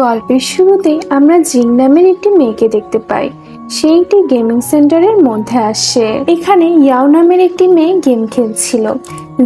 গল্পের শুরুতে আমরা জিং নামের একটি মেয়েকে দেখতে পাই। সে একটি গেমিং সেন্টারের মধ্যে আসে। এখানে ইয়াও নামের একটি মেয়ে গেম খেলছিল,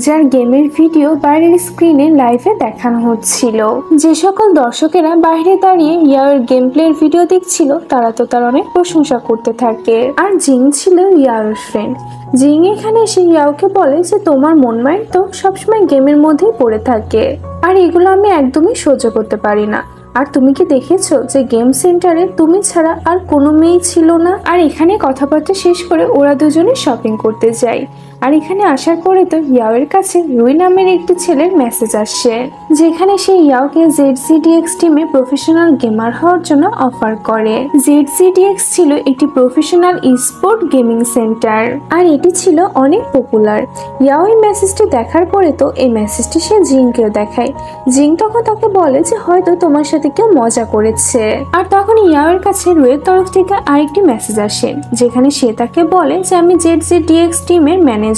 যার গেমের ভিডিও বাইরের স্ক্রিনে লাইভে দেখানো হচ্ছিল। যে সকল দর্শকেরা বাইরে দাঁড়িয়ে ইয়াওর গেম প্লের ভিডিও দেখছিল তারা তো তার অনেক প্রশংসা করতে থাকে। আর জিং ছিল ইয়াওর ফ্রেন্ড। জিং এখানে এসে ইয়াওকে বলে যে তোমার মন মাইন্ড তো সবসময় গেমের মধ্যেই পড়ে থাকে, আর এগুলো আমি একদমই সহ্য করতে পারি না। আর তুমি কি দেখেছো যে গেম সেন্টারে তুমি ছাড়া আর কোনো মেয়ে ছিল না? আর এখানে কথাবার্তা শেষ করে ওরা দুজনে শপিং করতে যায়। আর এখানে আসার পরে তো ইয়াওয়ের কাছে রুই নামের একটি ছেলের মেসেজ আসে, যেখানে সে ইয়াওকে ZZDX টিমে প্রফেশনাল গেমার হওয়ার জন্য অফার করে। ZZDX ছিল একটি প্রফেশনাল স্পোর্ট গেমিং সেন্টার, আর এটি ছিল অনেক পপুলার। ইয়াও এই মেসেজটি দেখার পরে তো এই মেসেজটি সে জিংকেও দেখায়। জিং তখন তাকে বলে যে হয়তো তোমার সাথে কেউ মজা করেছে। আর তখন ইয়াওয়ের কাছে রুয়ের তরফ থেকে আরেকটি মেসেজ আসে, যেখানে সে তাকে বলে যে আমি ZZDX টিমের ম্যানেজার।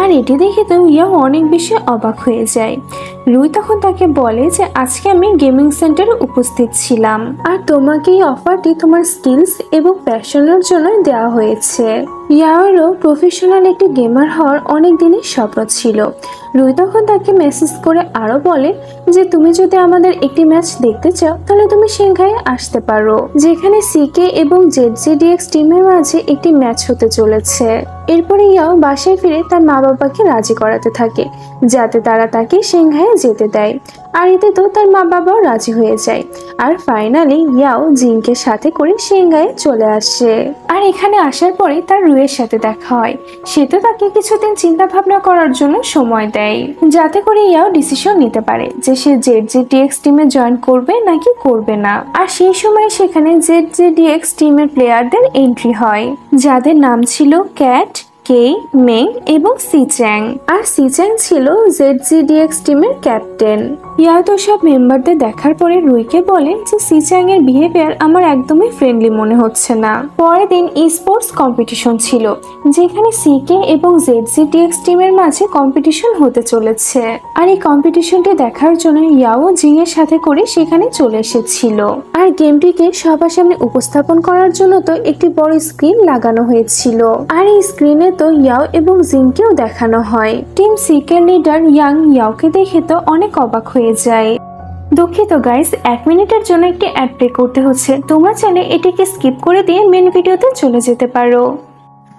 আর এটি দেখে তো ইয়াও অনেক বেশি অবাক হয়ে যায়। রুই তখন তাকে বলে যে আজকে আমি গেমিং সেন্টারে উপস্থিত ছিলাম, আর তোমাকে এই অফারটি তোমার স্কিলস এবং প্যাশনের জন্য দেওয়া হয়েছে। ইয়াওয়েরও প্রফেশনাল একটি গেমার হওয়ার অনেক দিনের স্বপ্ন ছিল। রুই তখন তাকে মেসেজ করে আরো বলে যে তুমি যদি আমাদের একটি ম্যাচ দেখতে চাও তাহলে তুমি সিংহাই আসতে পারো, যেখানে সিকে এবং ZZDX টিমের মাঝে একটি ম্যাচ হতে চলেছে। এরপরে ইয়াও বাসায় ফিরে তার মা বাবাকে রাজি করাতে থাকে যাতে তারা তাকে সিংহায় যেতে দেয়। আর এতে তো তার মা বাবাও রাজি হয়ে যায়। আর ফাইনালি ইয়াও জিংকে সাথে করে সিংহায় চলে আসে। আর এখানে আসার পরে তার রুইয়ের সাথে দেখা হয়। সে তো তাকে কিছুদিন চিন্তা ভাবনা করার জন্য সময় দেয়, যাতে করে ইয়াও ডিসিশন নিতে পারে যে সে ZZDX টিমে জয়েন করবে নাকি করবে না। আর সেই সময় সেখানে ZZDX টিমের প্লেয়ারদের এন্ট্রি হয়, যাদের নাম ছিল ক্যাট, কেই, মেং এবং সিচ্যাং। আর সিচ্যাং ছিল ZZDX টিমের ক্যাপ্টেন। ইয়াও তো সব মেম্বারদের দেখার পরে রুইকে বলে যে সিচ্যাং এর বিহেভিয়ার আমার একদমই ফ্রেন্ডলি মনে হচ্ছে না। পরের দিন স্পোর্টস কম্পিটিশন ছিল, যেখানে সিকে এবং ZZDX টিমের মাঝে কম্পিটিশন হতে চলেছে। আর এই কম্পিটিশনটি দেখার জন্য ইয়াও জিং এর সাথে করে সেখানে চলে এসেছিল। আর গেমটিকে সবার সামনে উপস্থাপন করার জন্য তো একটি বড় স্ক্রিন লাগানো হয়েছিল। আর এই স্ক্রিনে তো ইয়াও এবং জিংকেও দেখানো হয়। টিম সিকের লিডার ইয়াং ইয়াওকে দেখে তো অনেক অবাক হয়ে যায়। দুঃখিত গাইস, 1 মিনিটের জন্য একটি অ্যাড প্লে করতে হচ্ছে। তোমরা চাইলে এটিকে স্কিপ করে দিয়ে মেন ভিডিওতে চলে যেতে পারো।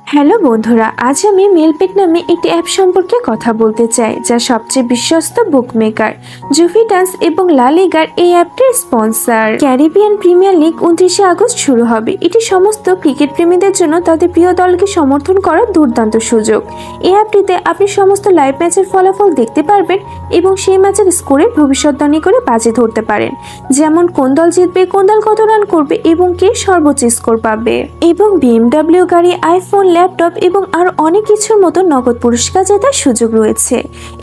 হ্যালো বন্ধুরা, আজ আমি মেলপেট নামে একটি অ্যাপ সম্পর্কে কথা বলতে চাই, যা সবচেয়ে বিশ্বস্ত বুকমেকার জুভিটাস এবং লা লিগার এই অ্যাপটির sponsor. Caribbean Premier League 29 August শুরু হবে। এটি সমস্ত ক্রিকেট প্রেমীদের জন্য তাদের প্রিয় দলকে সমর্থন করার দুর্দান্ত সুযোগ। এই অ্যাপটিতে আপনি সমস্ত লাইভ ম্যাচের ফলাফল দেখতে পারবেন এবং সেই ম্যাচের স্কোরের ভবিষ্যদ্বাণী করে বাজি ধরতে পারেন, যেমন কোন দল জিতবে, কোন দল কত রান করবে এবং কে সর্বোচ্চ স্কোর পাবে। এবং BMW গাড়ি, আইফোন, ল্যাপটপ এবং আরো অনেক কিছুর মতো নগদ পুরস্কার জেতার সুযোগ রয়েছে।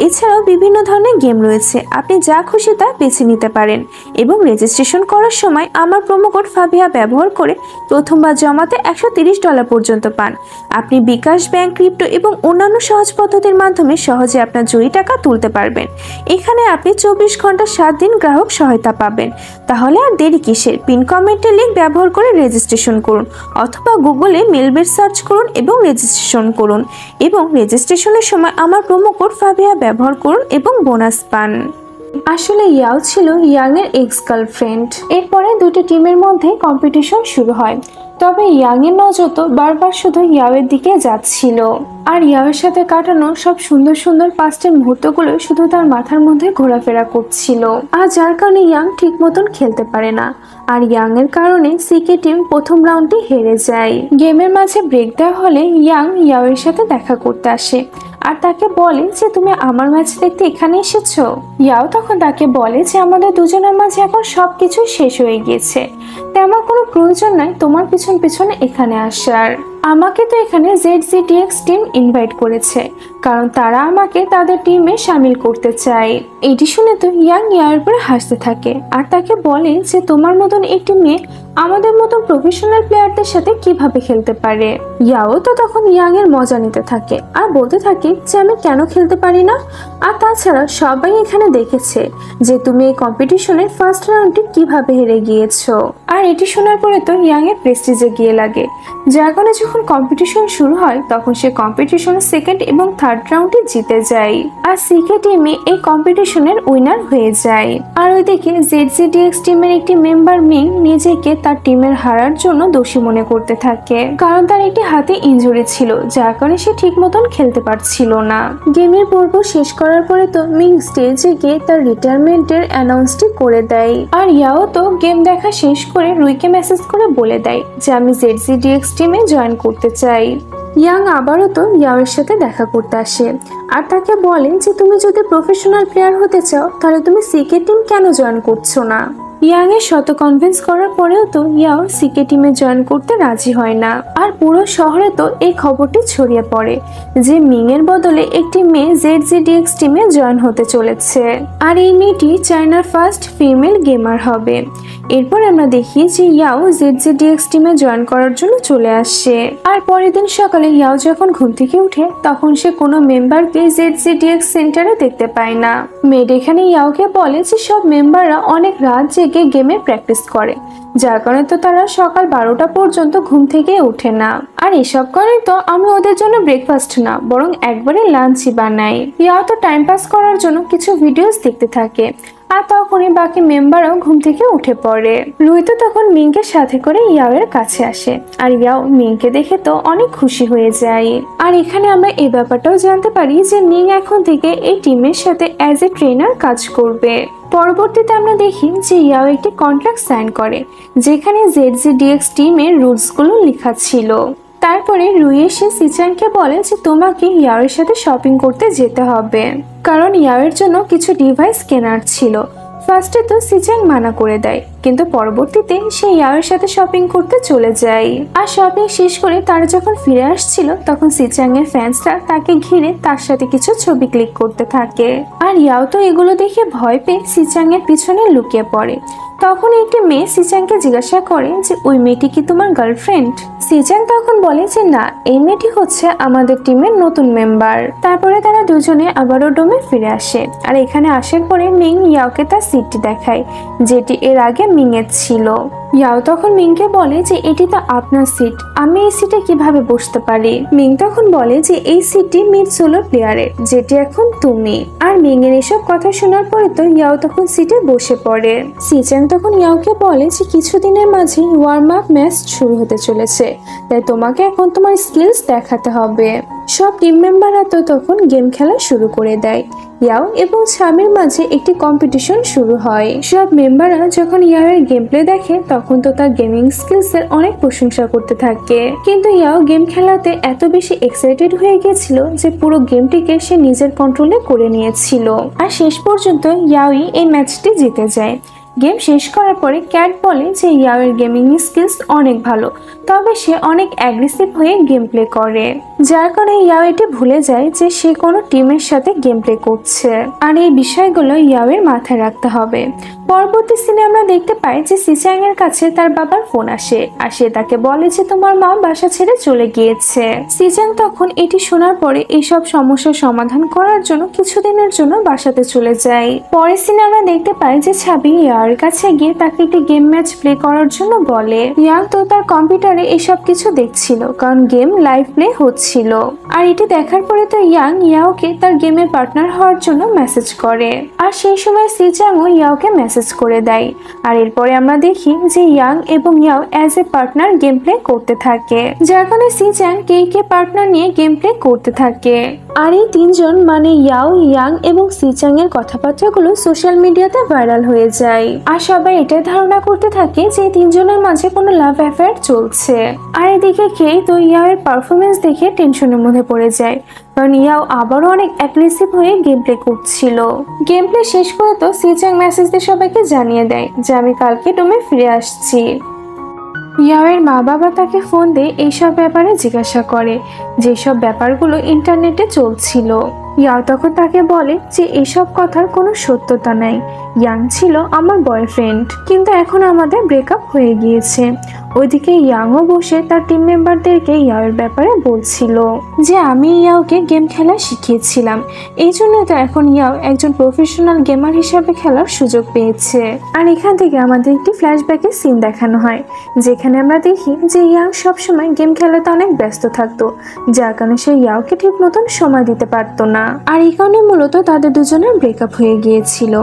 এছাড়াও বিভিন্ন ধরনের গেম রয়েছে, আপনি যা খুশি তা বেছে নিতে পারেন। এবং রেজিস্ট্রেশন করার সময় আমার প্রোমো কোড ফাবিয়া ব্যবহার করে প্রথমবার জমাতে $130 পর্যন্ত পান। আপনি বিকাশ, ব্যাংক, ক্রিপ্টো এবং অন্যান্য সহজ পদ্ধতির মাধ্যমে সহজে আপনার জয়ী টাকা তুলতে পারবেন। এখানে আপনি 24 ঘন্টা 7 দিন গ্রাহক সহায়তা পাবেন। তাহলে আর দেরি কিসের? পিন কমেন্টের লিঙ্ক ব্যবহার করে রেজিস্ট্রেশন করুন, অথবা গুগলে মেলবেট সার্চ করুন এবং রেজিস্ট্রেশন করুন। এবং রেজিস্ট্রেশনের সময় আমার প্রোমো কোড ফাবিয়া ব্যবহার করুন এবং বোনাস পান। আসলে ইয়াও ছিল ইয়াং এর এক্স গার্লফ্রেন্ড। এরপরে দুটি টিমের মধ্যে কম্পিটিশন শুরু হয়, তবে ইয়াং এর নজর তো বারবার শুধু ইয়াওয়ের দিকে যাচ্ছিল। আর ইয়াওয়ের সাথে কাটানো সব সুন্দর সুন্দর পাস্টের মুহূর্তগুলো শুধু তার মাথার মধ্যে ঘোরাফেরা করছিল। আর যার কারণে ইয়াং ঠিক মতন খেলতে পারে না। আর ইয়াং এর কারণে সিকে টিম প্রথম রাউন্ডটি হেরে যায়। গেমের মাঝে ব্রেক দেওয়া হলে ইয়াং ইয়াওয়ের সাথে দেখা করতে আসে আর তাকে বলে যে তুমি আমার ম্যাচ দেখতে এখানে এসেছো। ইয়াও তখন তাকে বলে যে আমাদের দুজনের মাঝে এখন সবকিছু শেষ হয়ে গিয়েছে, তেমন কোনো প্রয়োজন নাই তোমার পিছন পিছনে এখানে আসার। আমাকে তো এখানে ZZDX টিম ইনভাইট করেছে, কারণ তারা আমাকে তাদের টিমে শামিল করতে চায়। এটি শুনে তো ইয়াং ইয়াওর উপরে হাসতে থাকে আর তাকে বলে যে তোমার মতন একটি মেয়ে আমাদের মতন প্রফেশনাল প্লেয়ারদের সাথে কিভাবে খেলতে পারে। ইয়াও তো তখন ইয়াং এর মজা নিতে থাকে আর বলতে থাকে যে আমি কেন খেলতে পারি না, আর তাছাড়া সবাই এখানে দেখেছে যে তুমি এই কম্পিটিশনের ফার্স্ট রাউন্ডে কিভাবে হেরে গিয়েছো। আর এটি শোনার পরে তো ইয়াং এর প্রেস্টিজে গিয়ে লাগে, যার কারণে যখন কম্পিটিশন শুরু হয় তখন সে কম্পিটিশনের সেকেন্ড এবং থার্ড রাউন্ডে জিতে যায় আর সিকে টিমে এই কম্পিটিশনের উইনার হয়ে যায়। আর ওইদিকে ZZDX টিমের একটি মেম্বার মিং নিজেকে তার টিমের হারার জন্য দোষী মনে করতে থাকে, কারণ তার একটি হাতে ইনজুরি ছিল, যার কারণে সে ঠিক মতন খেলতে পারছিল না। গেমের পর্ব শেষ করার পরে তো মিং স্টেজে গিয়ে তার রিটায়ারমেন্টের অ্যানাউন্সটি করে দেয়। আর ইয়াও তো গেম দেখা শেষ করে রুইকে মেসেজ করে বলে দেয় যে আমি ZZDX টিমে জয়েন করতে চাই। ইয়াং আবারও তো ইয়াওয়ের সাথে দেখা করতে আসে আর তাকে বলে যে তুমি যদি প্রফেশনাল প্লেয়ার হতে চাও তাহলে তুমি সিকে টিম কেন জয়েন করছো না। ইয়াং এর শত কনভিন্স করার পরেও তো ইয়াও সিকে টিমে জয়েন করতে রাজি হয় না। আর পুরো শহরে তো এই খবরটি ছড়িয়ে পড়ে যে মিং এর বদলে একটি মেয়ে ZZDX টিমে জয়েন হতে চলেছে আর এই মেয়েটি চায়নার ফার্স্ট ফিমেল গেমার হবে। এরপর আমরা দেখি যে ইয়াও ZZDX টিমে জয়েন করার জন্য চলে আসে। আর পরের দিন সকালে ইয়াও যখন ঘুম থেকে উঠে তখন সে কোনো মেম্বারকে ZZDX সেন্টারে দেখতে পায় না। মেড এখানে ইয়াওকে বলে যে সব মেম্বাররা অনেক রাত জেগে গেমে প্র্যাকটিস করে, যার কারণে তো তারা সকাল 12টা পর্যন্ত ঘুম থেকে ওঠে না। আর এসব কারণে তো আমি ওদের জন্য ব্রেকফাস্ট না বরং একবারে লাঞ্চই বানাই। ইয়াও তো টাইম পাস করার জন্য কিছু ভিডিওস দেখতে থাকে আর তখনই বাকি মেম্বারও ঘুম থেকে উঠে পড়ে। রুই তো তখন মিংকে সাথে করে ইয়াওয়ের কাছে আসে আর ইয়াও মিংকে দেখে তো অনেক খুশি হয়ে যায়। আর এখানে আমরা এই ব্যাপারটাও জানতে পারি যে মিং এখন থেকে এই টিমের সাথে অ্যাজ এ ট্রেনার কাজ করবে। পরবর্তীতে আমরা দেখি যে ইয়াও একটি কন্ট্রাক্ট সাইন করে যেখানে ZZDX টিমের রুলসগুলো লেখা ছিল। তারপরে রুই এসে সিচাংকে বলে যে তোমাকে ইয়াওয়ের সাথে শপিং করতে যেতে হবে, কারণ ইয়াওয়ের জন্য কিছু ডিভাইস কেনার ছিল। ফার্স্টে তো সিচাং মানা করে দেয়, কিন্তু পরবর্তীতে সে ইয়াওয়ের সাথে শপিং করতে চলে যায়। আর শপিং শেষ করে তারা যখন ফিরে আসছিল তখন সিচাং এর ফ্যান্সরা তাকে ঘিরে তার সাথে কিছু ছবি ক্লিক করতে থাকে। আর ইয়াও তো এগুলো দেখে ভয় পেয়ে সিচাং এর পিছনে লুকিয়ে পড়ে। তখন একটি মেয়ে সিচাংকে জিজ্ঞাসা করে যে ওই মেয়েটি কি তোমার গার্লফ্রেন্ড। সিচাং তখন বলে যে না, এই মেয়েটি হচ্ছে আমাদের টিমের নতুন মেম্বার। তারপরে তারা দুজনে আবারও ডোমে ফিরে আসে আর এখানে আসার পরে মিং ইয়াওকে তার সিটটি দেখায় যেটি এর আগে মিং এর ছিল। ইয়াও তখন মিংকে বলে যে এটি তো আপনার সিট, আমি এই সিটে কিভাবে বসতে পারি। মিং তখন বলে যে এই সিটটি মিড সোলো প্লেয়ারের, যেটি এখন তুমি। আর মিং এর এসব কথা শোনার পরে তো ইয়াও তখন সিটে বসে পড়ে। সিচাং তখন ইয়াওকে বলে যে কিছুদিনের মাঝে ওয়ার্ম আপ ম্যাচ শুরু হতে চলেছে, তাই তোমাকে এখন তোমার স্কিলস দেখাতে হবে। সব টিম মেম্বাররা তো তখন গেম খেলা শুরু করে দেয়। ইয়াও এবং ছামির মাঝে একটি কম্পিটিশন শুরু হয়। সব মেম্বাররা যখন ইয়াওয়ের গেম প্লে দেখে তখন তো তার গেমিং স্কিলস এর অনেক প্রশংসা করতে থাকে, কিন্তু ইয়াও গেম খেলাতে এত বেশি এক্সাইটেড হয়ে গেছিল যে পুরো গেমটিকে সে নিজের কন্ট্রোলে করে নিয়েছিল। আর শেষ পর্যন্ত ইয়াওই এই ম্যাচটি জিতে যায়। গেম শেষ করার পরে ক্যাট বলে যে ইয়াওয়ের গেমিং স্কিলস অনেক ভালো, তবে সে অনেক অ্যাগ্রেসিভ হয়ে গেম প্লে করে, যার কারণে ইয়াও এটি ভুলে যায় যে সে কোনো টিমের সাথে গেম প্লে করছে। আর এই বিষয়গুলো ইয়াওয়ের মাথায় রাখতে হবে। পরবর্তী সিনে আমরা দেখতে পাই যে সিচাং এর কাছে তার বাবার ফোন আসে আর সে তাকে বলে যে তোমার মা বাসা ছেড়ে চলে গিয়েছে। সিচাং তখন এটি শোনার পরে এইসব সমস্যার সমাধান করার জন্য কিছুদিনের জন্য বাসাতে চলে যায়। পরের সিনে আমরা দেখতে পাই যে ছাবি ইয়াওয়ের কাছে গিয়ে তাকে একটি গেম ম্যাচ প্লে করার জন্য বলে। ইয়াও তো তার কম্পিউটারে এসব কিছু দেখছিল কারণ গেম লাইভ প্লে হচ্ছিল। আর এটি দেখার পরে তো ইয়াওকে তার গেমের পার্টনার হওয়ার জন্য মেসেজ করে। আর সেই সময় সিচাংও ইয়াওকে মেসেজ করে দেয়। আর এরপরে আমরা দেখি যে ইয়াং এবং ইয়াও as a partner game play করতে থাকে, যার কারণে সিচাং কে পার্টনার নিয়ে গেম প্লে করতে থাকে। আর এই তিনজন মানে ইয়াও, ইয়াং এবং সিচাং এর কথাবার্তাগুলো সোশ্যাল মিডিয়াতে ভাইরাল হয়ে যায়। আর সবাই এটাই ধারণা করতে থাকে যে তিনজনের মাঝে কোনো লাভ অ্যাফেয়ার চলছে। আর এদিকে কেই তো ইয়াও এর পারফরমেন্স দেখে টেনশনের মধ্যে পড়ে যায়, কারণ ইয়াও আবারও অনেক অ্যাগ্রেসিভ হয়ে গেম প্লে করছিল। গেম প্লে শেষ করে তো সিচাং মেসেজ দিয়ে সবাইকে জানিয়ে দেয় যে আমি কালকে ডোমে ফিরে আসছি। ইয়াওয়ের মা বাবা তাকে ফোন দিয়ে এইসব ব্যাপারে জিজ্ঞাসা করে, যেসব ব্যাপারগুলো ইন্টারনেটে চলছিল। ইয়াও তখন তাকে বলে যে এসব কথার কোনো সত্যতা নাই, ইয়াং ছিল আমার বয়ফ্রেন্ড, কিন্তু এখন আমাদের ব্রেকআপ হয়ে গিয়েছে। ওইদিকে ইয়াংও বসে তার টিম মেম্বারদেরকে ইয়াওয়ের ব্যাপারে বলছিল যে আমি ইয়াওকে গেম খেলা শিখিয়েছিলাম, এই জন্য তো এখন ইয়াও একজন প্রফেশনাল গেমার হিসাবে খেলার সুযোগ পেয়েছে। আর এখান থেকে আমাদের একটি ফ্ল্যাশব্যাকের সিন দেখানো হয়, যেখানে আমরা দেখি যে ইয়াং সবসময় গেম খেলাতে অনেক ব্যস্ত থাকতো, যার কারণে সে ইয়াওকে ঠিক মতন সময় দিতে পারতো না। আর এই কারণে মূলত তাদের দুজনের ব্রেকআপ হয়ে গিয়েছিল।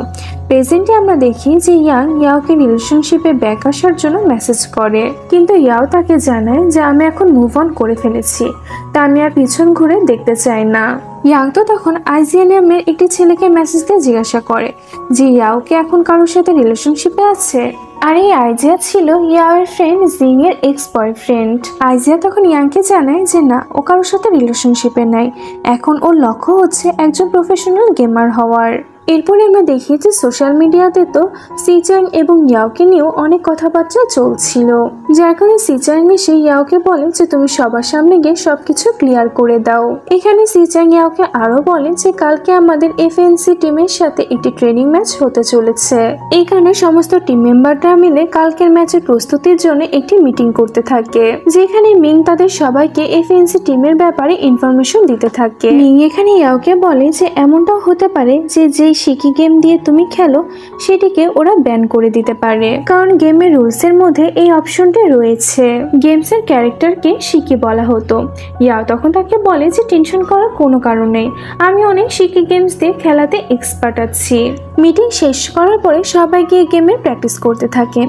প্রেজেন্টে আমরা দেখি যে ইয়াওকে রিলেশনশিপে ব্যাক আসার জন্য মেসেজ করে, কিন্তু ইয়াও তাকে জানায় যে আমি এখন মুভ অন করে ফেলেছি, তা আমি আর পিছন ঘুরে দেখতে চাই না। ইয়াং তো তখন আইজিয়া নামের একটি ছেলেকে মেসেজ দিয়ে জিজ্ঞাসা করে যে ইয়াওকে এখন কারোর সাথে রিলেশনশিপে আছে। আর এই আইজিয়া ছিল ইয়াওয়ের ফ্রেন্ড জিং এর এক্স বয়ফ্রেন্ড। আইজিয়া তখন ইয়াংকে জানায় যে না, ও কারোর সাথে রিলেশনশিপে নাই, এখন ওর লক্ষ্য হচ্ছে একজন প্রফেশনাল গেমার হওয়ার। এরপরে আমরা দেখি যে সোশ্যাল মিডিয়াতে তো সিচাং এবং ইয়াওকে নিয়েও অনেক কথাবার্তা চলছিল, যার কারণে সিচাং এসে ইয়াওকে বলে যে তুমি সবার সামনে গিয়ে সবকিছু ক্লিয়ার করে দাও। এখানে সিচাং ইয়াওকে আরো বলে যে কালকে আমাদের এফএনসি টিমের সাথে একটি ট্রেনিং ম্যাচ হতে চলেছে, এই কারণে সমস্ত টিম মেম্বাররা মিলে কালকের ম্যাচের প্রস্তুতির জন্য একটি মিটিং করতে থাকে, যেখানে মিং তাদের সবাইকে এফএনসি টিমের ব্যাপারে ইনফরমেশন দিতে থাকে। মিং এখানে ইয়াওকে বলে যে এমনটাও হতে পারে যে যেই শিকি গেম দিয়ে তুমি খেলো সেটিকে ওরা ব্যান করে দিতে পারে, কারণ গেমের রুলস এর মধ্যে এই অপশনটি রয়েছে। গেমস এর ক্যারেক্টারকে শিকি বলা হতো। ইয়াও তখন তাকে বলে যে টেনশন করার কোনো কারণ নেই, আমি অনেক শিকি গেমস দিয়ে খেলাতে এক্সপার্ট আছি। মিটিং শেষ করার পরে সবাই গিয়ে গেমের প্র্যাকটিস করতে থাকে।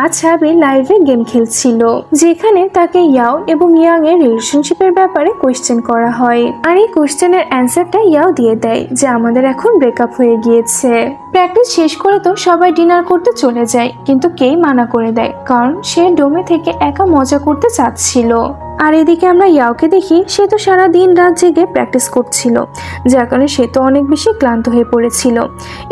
আজ সাবি লাইভে গেম খেলছিল, যেখানে তাকে ইয়াও এবং ইয়াং এর রিলেশনশিপের ব্যাপারে কোয়েশ্চেন করা হয়। আর এই কোয়েশ্চেনের অ্যান্সারটা ইয়াও দিয়ে দেয় যে আমাদের এখন ব্রেকআপ হয়ে গিয়েছে। প্র্যাকটিস শেষ করে তো সবাই ডিনার করতে চলে যায়, কিন্তু কেই মানা করে দেয়, কারণ সে ডোমে থেকে একা মজা করতে চাচ্ছিল। আর এদিকে আমরা ইয়াওকে দেখি, সে তো সারা দিন রাত জেগে প্র্যাকটিস করছিল, যার কারণে সে তো অনেক বেশি ক্লান্ত হয়ে পড়েছিল।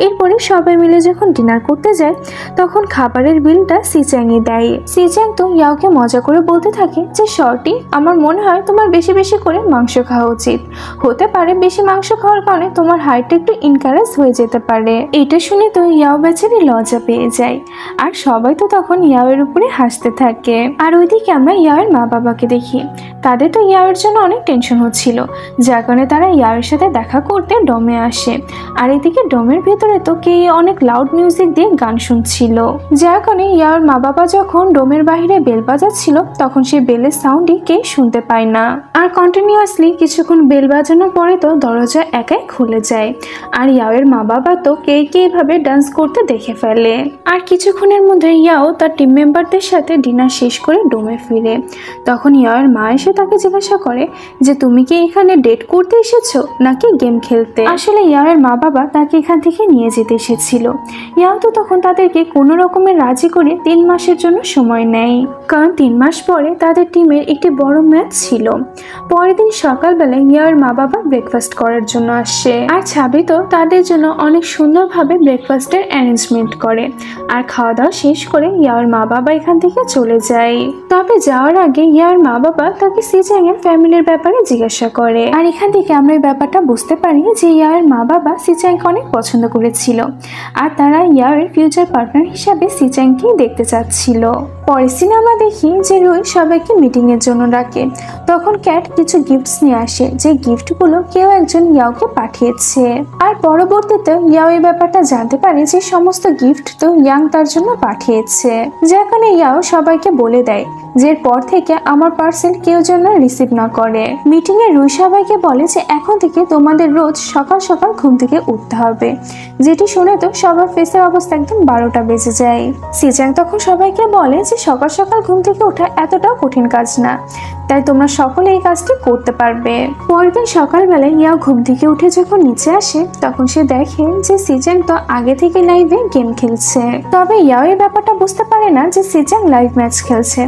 এরপরে সবাই মিলে যখন ডিনার করতে যায় তখন খাবারের বিলটা সিচাংই দেয়। সিচাং তো ইয়াওকে মজা করে বলতে থাকে যে শর্টি, আমার মনে হয় তোমার বেশি বেশি করে মাংস খাওয়া উচিত, হতে পারে বেশি মাংস খাওয়ার কারণে তোমার হাইটটা একটু ইনকারেজ হয়ে যেতে পারে। এটা শুনে তো ইয়াও বেচারি লজ্জা পেয়ে যায়, আর সবাই তো তখন ইয়াওয়ের উপরে হাসতে থাকে। আর ওইদিকে আমরা ইয়াওয়ের মা বাবাকে দেখি, তাদের তো ইয়াওয়ের জন্য অনেক টেনশন হচ্ছিল, যার কারণে তারা ইয়াওয়ের সাথে দেখা করতে ডোমে আসে। আর এদিকে ডোমের ভেতরে তো কে অনেক লাউড মিউজিক দিয়ে গান শুনছিল, যার কারণে ইয়াওয়ের মা বাবা যখন ডোমের বাইরে বেল বাজাচ্ছিল তখন সেই বেলের সাউন্ডই কে শুনতে পায় না। আর কন্টিনিউয়াসলি কিছুক্ষণ বেল বাজানোর পরে তো দরজা একাই খুলে যায়, আর ইয়াওয়ের মা বাবা তো কে এইভাবে ডান্স করতে দেখে ফেলে। আর কিছুক্ষণের মধ্যে ইয়াও তার টিম মেম্বারদের সাথে ডিনার শেষ করে ডোমে ফিরে। তখন ইয়াওয়ের মা এসে তাকে জিজ্ঞাসা করে যে তুমি কি এখানে ডেট করতে এসেছো নাকি গেম খেলতে। আসলে ইয়াওয়ের মা বাবা তাকে এখান থেকে নিয়ে যেতে এসেছিল। ইয়াও তো তখন তাদেরকে কোনো রকমের রাজি করে 3 মাসের জন্য সময় নেয়, কারণ 3 মাস পরে তাদের টিমের একটি বড় ম্যাচ ছিল। পরের দিন সকালবেলায় ইয়াওয়ের মা বাবা ব্রেকফাস্ট করার জন্য আসে, আর ছাবি তো তাদের জন্য অনেক সুন্দরভাবে ব্রেকফাস্টের অ্যারেঞ্জমেন্ট করে। আর খাওয়া দাওয়া শেষ করে ইয়াওয়ের মা বাবা এখান থেকে চলে যায়। তবে যাওয়ার আগে ইয়াওয়ের মা বাবা তাকে সিচাং এর ফ্যামিলির ব্যাপারে জিজ্ঞাসা করে। আর এখান থেকে আমরা এই ব্যাপারটা বুঝতে পারি যে ইয়াওয়ের মা বাবা সিচাংকে অনেক পছন্দ করেছিল, আর তারা ইয়াওয়ের ফিউচার পার্টনার হিসাবে সিচাংকেই দেখতে চাচ্ছিল। পরের সিনে আমরা দেখি যে রুই সবাইকে মিটিং এর জন্য ডাকে। তখন ক্যাট কিছু গিফটস নিয়ে আসে, যে গিফটগুলো কেউ একজন ইয়াওকে পাঠিয়েছে। আর পরবর্তীতে ইয়াও এই ব্যাপারটা জানতে পারে যে সমস্ত গিফট তো ইয়াং তার জন্য পাঠিয়েছে, যার কারণে ইয়াও সবাইকে বলে দেয় যে এরপর থেকে আমার পার্সেল কেউ যেন রিসিভ না করে। মিটিং এ রুই সবাইকে বলে যে এখন থেকে তোমাদের রোজ সকাল সকাল ঘুম থেকে উঠতে হবে, যেটি শুনে তো সবার ফেসের অবস্থা একদম 12টা বেজে যায়। সিচাং তখন সবাইকে বলে যে সকাল সকাল ঘুম থেকে ওঠা এতটাও কঠিন কাজ না, তাই তোমরা সকলে এই কাজটি করতে পারবে। পরের দিন সকালবেলায় ইয়াও ঘুম থেকে উঠে যখন নিচে আসে তখন সে দেখে যে সিচাং তো আগে থেকে লাইভে গেম খেলছে। তবে ইয়াও এই ব্যাপারটা বুঝতে পারে না যে সিচাং লাইভ ম্যাচ খেলছে,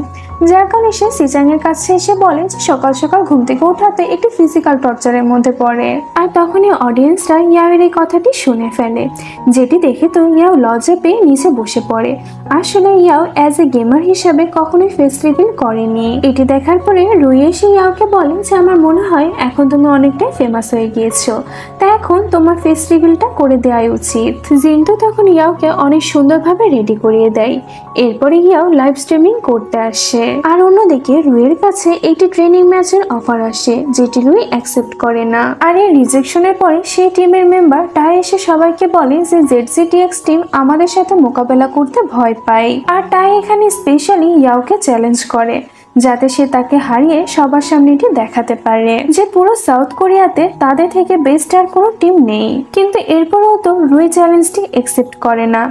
যার কারণে সে সিচাং এর কাছে এসে বলে যে সকাল সকাল ঘুম থেকে ওঠাতে একটি ফিজিক্যাল টর্চারের মধ্যে পড়ে। আর তখনই অডিয়েন্সরা ইয়াওয়ের এই কথাটি শুনে ফেলে, যেটি দেখে তো ইয়াও লজ্জা পেয়ে নিচে বসে পড়ে। আসলে ইয়াও অ্যাজ এ গেমার হিসেবে কখনোই ফেস রিভিল করেনি। এটি দেখার পরে রুই এসে ইয়াওকে বলে যে আমার মনে হয় এখন তুমি অনেকটাই ফেমাস হয়ে গিয়েছো, তাই এখন তোমার ফেস রিভিলটা করে দেওয়াই উচিত। জিন্তু তখন ইয়াওকে অনেক সুন্দরভাবে রেডি করিয়ে দেয়। এরপরে ইয়াও লাইভ স্ট্রিমিং করতে আসে। আর অন্যদিকে রুইয়ের কাছে একটি ট্রেনিং ম্যাচের অফার আসে, যেটি রুই অ্যাকসেপ্ট করে না। আর এই রিজেকশনের পরে সেই টিমের মেম্বার টাই এসে সবাইকে বলে যে ZZTX টিম আমাদের সাথে মোকাবেলা করতে ভয় পায়। আর টাই এখানে স্পেশালি ইয়াওকে চ্যালেঞ্জ করে যাতে সে তাকে হারিয়ে সবার সামনে এটি দেখাতে পারে যে পুরো সাউথ কোরিয়াতে তাদের থেকে বেস্ট আর কোনো টিম নেই। কিন্তু এরপরেও তো রুই চ্যালেঞ্জটি অ্যাকসেপ্ট করে না।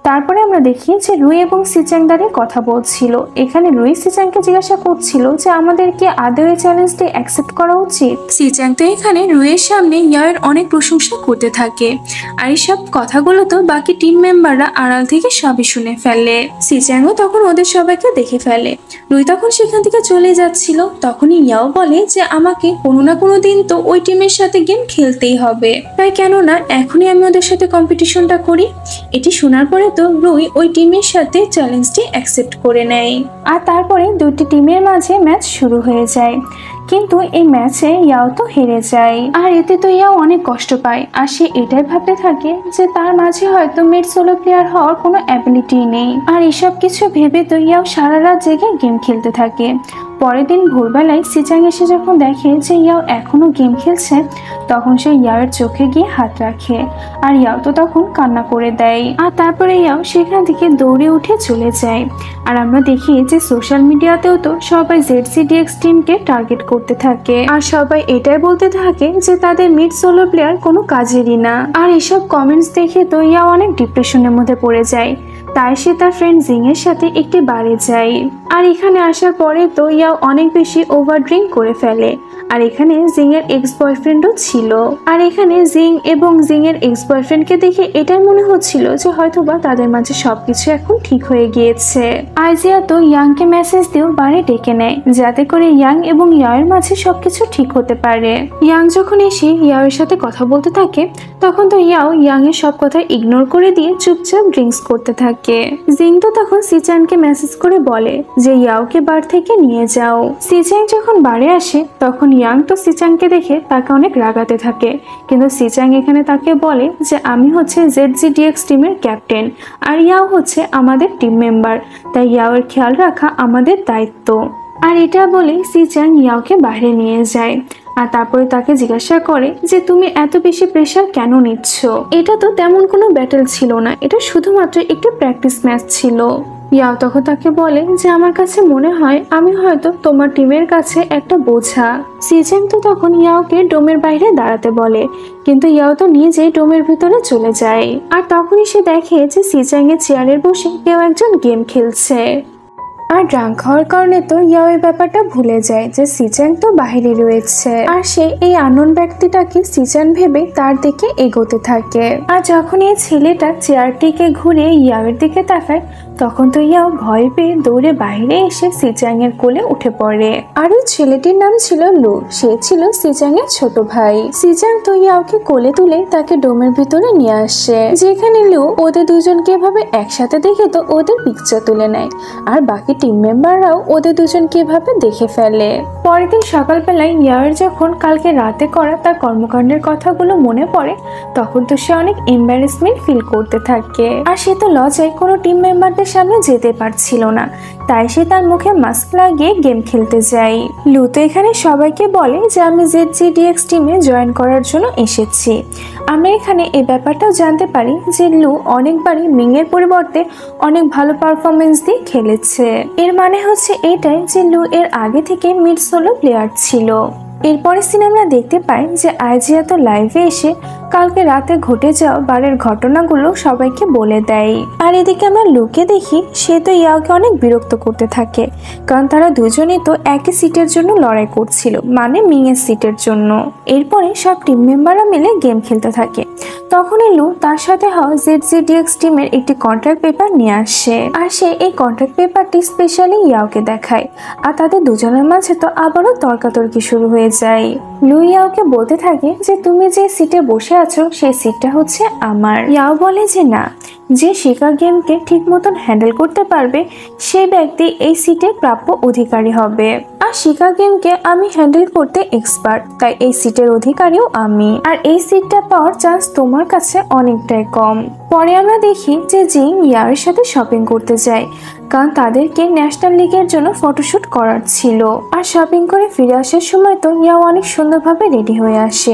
তারপরে আমরা দেখি যে রুই এবং সিচাং দাঁড়িয়ে কথা বলছিল। এখানে রুই সিচাংকে জিজ্ঞাসা করছিল যে আমাদের কি আদৌ এই চ্যালেঞ্জটি অ্যাকসেপ্ট করা উচিত। সিচাং তো এখানে রুইয়ের সামনে ইয়াওয়ের অনেক প্রশংসা করতে থাকে। আর এইসব কথাগুলো তো বাকি টিম মেম্বাররা আড়াল থেকে সবই শুনে ফেলে। সিচাংও তখন ওদের সবাইকে দেখে ফেলে। রুই তখন সেখান থেকে চলে যাচ্ছিল, তখনই ইয়াও বলে যে আমাকে কোনো না কোনো দিন তো ওই টিমের সাথে গেম খেলতেই হবে, তাই কেননা এখনই আমি ওদের সাথে কম্পিটিশনটা করি। এটি শোনার পরে তো রুই ওই টিমের সাথে চ্যালেঞ্জটি অ্যাকসেপ্ট করে নেয়। আর তারপরে দুটি টিমের মাঝে ম্যাচ শুরু হয়ে যায়, কিন্তু এই ম্যাচে ইয়াও তো হেরে যায়। আর এতে তো ইয়াও অনেক কষ্ট পায়। আর সে এটাই ভাবতে থাকে যে তার মাঝে হয়তো মিড সোলো প্লেয়ার হওয়ার কোনো অ্যাবিলিটি নেই। আর এসব কিছু ভেবে তো ইয়াও সারা রাত জেগে গেম খেলতে থাকে। পরের দিন ভোরবেলায় সিচাং এসে যখন দেখে যে ইয়াও এখনো গেম খেলছে, তখন সে ইয়াওয়ের চোখে গিয়ে হাত রাখে। আর ইয়াও তো তখন কান্না করে দেয়। আর তারপরে ইয়াও সেখান থেকে দৌড়ে উঠে চলে যায়। আর আমরা দেখি যে সোশ্যাল মিডিয়াতেও তো সবাই ZZTX টিমকে টার্গেট করতে থাকে। আর সবাই এটাই বলতে থাকে যে তাদের মিড সোলো প্লেয়ার কোনো কাজেরই না। আর এসব কমেন্টস দেখে তো ইয়াও অনেক ডিপ্রেশনের মধ্যে পড়ে যায়। তাই সে তার ফ্রেন্ড জিং এর সাথে একটি বারে যায়। আর এখানে আসার পরে তো ইয়াও অনেক বেশি ওভার ড্রিঙ্ক করে ফেলে। আর এখানে জিং এর এক্স বয়ফ্রেন্ডও ছিল। আর এখানে জিং এবং জিং এর এক্স বয়ফ্রেন্ডকে দেখে এটাই মনে হচ্ছিল যে হয়তোবা তাদের মাঝে সবকিছু এখন ঠিক হয়ে গিয়েছে। আইজিয়া তো ইয়াংকে মেসেজ দিয়েও বারে ডেকে নেয়, যাতে করে ইয়াং এবং ইয়াওয়ের মাঝে সবকিছু ঠিক হতে পারে। ইয়াং যখন এসে ইয়াওয়ের সাথে কথা বলতে থাকে, তখন তো ইয়াও ইয়াং এর সব কথা ইগনোর করে দিয়ে চুপচাপ ড্রিঙ্কস করতে থাকে। জিং তো তখন সিচানকে মেসেজ করে বলে যে ইয়াওকে বার থেকে নিয়ে যাও। সিচাং যখন বারে আসে, তখন ইয়াং তো সিচাংকে দেখে তাকে অনেক রাগাতে থাকে। কিন্তু সিচাং এখানে তাকে বলে যে আমি হচ্ছে ZZTX টিমের ক্যাপ্টেন, আর ইয়াও হচ্ছে আমাদের টিম মেম্বার, তাই ইয়াওয়ের খেয়াল রাখা আমাদের দায়িত্ব। আর এটা বলে সিচাং ইয়াওকে বাইরে নিয়ে যায়। আর তারপরে তাকে জিজ্ঞাসা করে যে তুমি এত বেশি প্রেশার কেন নিচ্ছ? এটা তো তেমন কোনো ব্যাটেল ছিল না, এটা শুধুমাত্র একটি প্র্যাকটিস ম্যাচ ছিল। ইয়াও তখন তাকে বলে যে আমার কাছে মনে হয় আমি হয়তো তোমার টিমের কাছে একটা বোঝা। সিচাং তো তখন ইয়াওকে ডোমের বাইরে দাঁড়াতে বলে, কিন্তু ইয়াও তো নিজেই ডোমের ভিতরে চলে যায়। আর তখনই সে দেখে যে সিচাং এর চেয়ারে বসে কেউ একজন গেম খেলছে। আর ড্রাঙ্ক হওয়ার কারণে তো ইয়াও এই ব্যাপারটা ভুলে যায় যে সিচাং তো বাইরে রয়েছে। আর সে এই আননোন ব্যক্তিটাকে সিচাং ভেবে তার দিকে এগোতে থাকে। আর যখন এই ছেলেটা চেয়ারটিকে ঘুরে ইয়াওয়ের দিকে তাকায়, তখন তো ইয়াও ভয় পেয়ে দৌড়ে বাইরে এসে সিচাং এর কোলে উঠে পড়ে। আর ওই ছেলেটির নাম ছিল লু, সে ছিল সিচাং এর ছোট ভাই। সিচাং তো ইয়াওকে কোলে তুলে তাকে ডোমের ভিতরে নিয়ে আসে, যেখানে লু ওদের দুজনকে এভাবে একসাথে দেখে তো ওদের পিকচার তুলে নেয়। আর বাকি টিম মেম্বাররাও ওদের দুজনকে এভাবে দেখে ফেলে। পরের দিন সকালবেলায় ইয়াওয়ের যখন কালকে রাতে করা তার কর্মকাণ্ডের কথাগুলো মনে পড়ে, তখন তো সে অনেক এম্বারেসমেন্ট ফিল করতে থাকে। আর সে তো লজ্জায় কোনো টিম মেম্বারদের সামনে যেতে পারছিল না, তাই সে তার মুখে মাস্ক লাগিয়ে গেম খেলতে যায়। লু তো এখানে সবাইকে বলে যে আমি ZZTX টিমে জয়েন করার জন্য এসেছি। আমরা এখানে এই ব্যাপারটাও জানতে পারি যে লু অনেকবারই মিং এর পরিবর্তে অনেক ভালো পারফরমেন্স দিয়ে খেলেছে। এর মানে হচ্ছে এটাই যে লু এর আগে থেকে মিড সোলো প্লেয়ার ছিল। এরপরের সিন আমরা দেখতে পাই যে আইজিয়া তো লাইভে এসে কালকে রাতে ঘটে যাওয়া বারের ঘটনাগুলো সবাইকে বলে দেয়। আর এদিকে আমরা লুকে দেখি সে তো ইয়াওকে অনেক বিরক্ত করতে থাকে, কারণ তারা দুজনেই তো একই সিটের জন্য লড়াই করছিল, মানে মিংয়ের সিটের জন্য। এরপরে সব টিম মেম্বাররা মিলে গেম খেলতে থাকে। তখনই লু তার সাথে হওয়া ZZDX টিমের একটি কন্ট্রাক্ট পেপার নিয়ে আসে, আর সে এই কন্ট্রাক্ট পেপারটি স্পেশালি ইয়াওকে দেখায়। আর তাদের দুজনের মাঝে তো আবারও তর্কাতর্কি শুরু হয়ে যায়। লু ইয়াওকে বলতে থাকে যে তুমি যে সিটে বসে আছো সেই সিটটা হচ্ছে আমার। ইয়াও বলে যে না, যে শিকা গেমকে ঠিক মতন হ্যান্ডেল করতে পারবে সেই ব্যক্তি এই সিটের প্রাপ্য অধিকারী হবে। আর শিকা গেমকে আমি হ্যান্ডেল করতে এক্সপার্ট, তাই এই সিটের অধিকারীও আমি। আর এই সিটটা পাওয়ার চান্স তোমার কাছে অনেকটাই কম। পরে আমরা দেখি যে জিং ইয়াওর সাথে শপিং করতে যায়, কারণ তাদেরকে ন্যাশনাল লিগের জন্য ফটোশুট করার ছিল। আর শপিং করে ফিরে আসার সময় তো ইয়াও অনেক সুন্দরভাবে রেডি হয়ে আসে।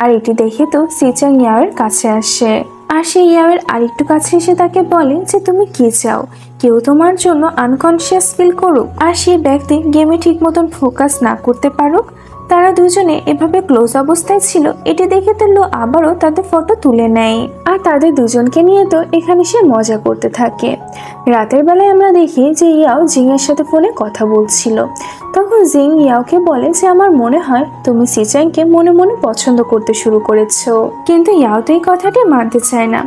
আর এটি দেখে তো সিচাং ইয়াওর কাছে আসে, আর সে ইয়াওয়ের আরেকটু কাছে এসে তাকে বলে যে তুমি কি চাও, কেউ তোমার জন্য আনকনসিয়াস ফিল করুক আর সেই ব্যক্তি গেমে ঠিক মতন ফোকাস না করতে পারুক। তারা দুজনে এভাবে ক্লোজ অবস্থায় ছিল, এটি দেখে তো লো আবারও তাদের ফটো তুলে নেয়। আর তাদের দুজনকে নিয়ে তো এখানে সে মজা করতে থাকে। রাতের বেলায় আমরা দেখি যে ইয়াও জিং এর সাথে ফোনে কথা বলছিল। তখন জিং ইয়াওকে বলে যে আমার মনে হয় তুমি সিচাংকে মনে মনে পছন্দ করতে শুরু করেছো। কিন্তু ইয়াও তো এই কথাটি মানতে চায় না।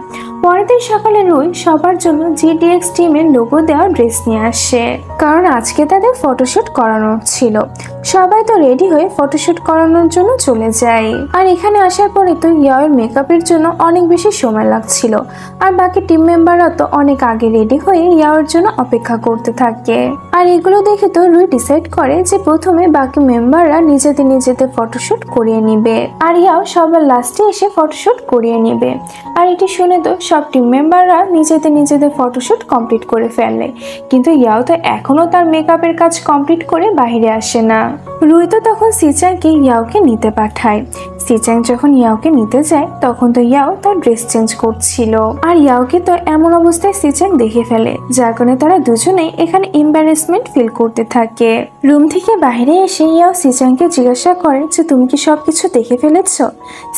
পরের দিন সকালে রুই সবার জন্য GDX টিমের লোগো দেওয়া ড্রেস নিয়ে আসে, কারণ আজকে তাদের ফটোশুট করানোর ছিল। সবাই তো রেডি হয়ে ফটোশুট করানোর জন্য চলে যায়। আর এখানে আসার পরে তো ইয়াওর মেকআপের জন্য অনেক বেশি সময় লাগছিল, আর বাকি টিম মেম্বাররা তো অনেক আগে রেডি হয়ে ইয়াওর জন্য অপেক্ষা করতে থাকে। আর এগুলো দেখে তো রুই ডিসাইড করে যে প্রথমে বাকি মেম্বাররা নিজেদের ফটোশুট করিয়ে নিবে, আর ইয়াও সবার লাস্টে এসে ফটোশুট করিয়ে নিবে। আর এটি শুনে তো সব টিম মেম্বাররা নিজেদের ফটোশুট কমপ্লিট করে ফেলে, কিন্তু ইয়াও তো এখনো তার মেকআপের কাজ কমপ্লিট করে বাইরে আসে না। রুই তো তখন সিচাংকে ইয়াওকে নিতে পাঠায়। সিচাং যখন ইয়াওকে নিতে যায় তখন তো ইয়াও তার ড্রেস চেঞ্জ করছিল, আর ইয়াওকে তো এমন অবস্থায় সিচাং দেখে ফেলে, যার কারণে তারা দুজনেই এখানে এম্বারেসমেন্ট ফিল করতে থাকে। রুম থেকে বাইরে এসে ইয়াও সিচাংকে জিজ্ঞাসা করে যে তুমি কি সবকিছু দেখে ফেলেছ?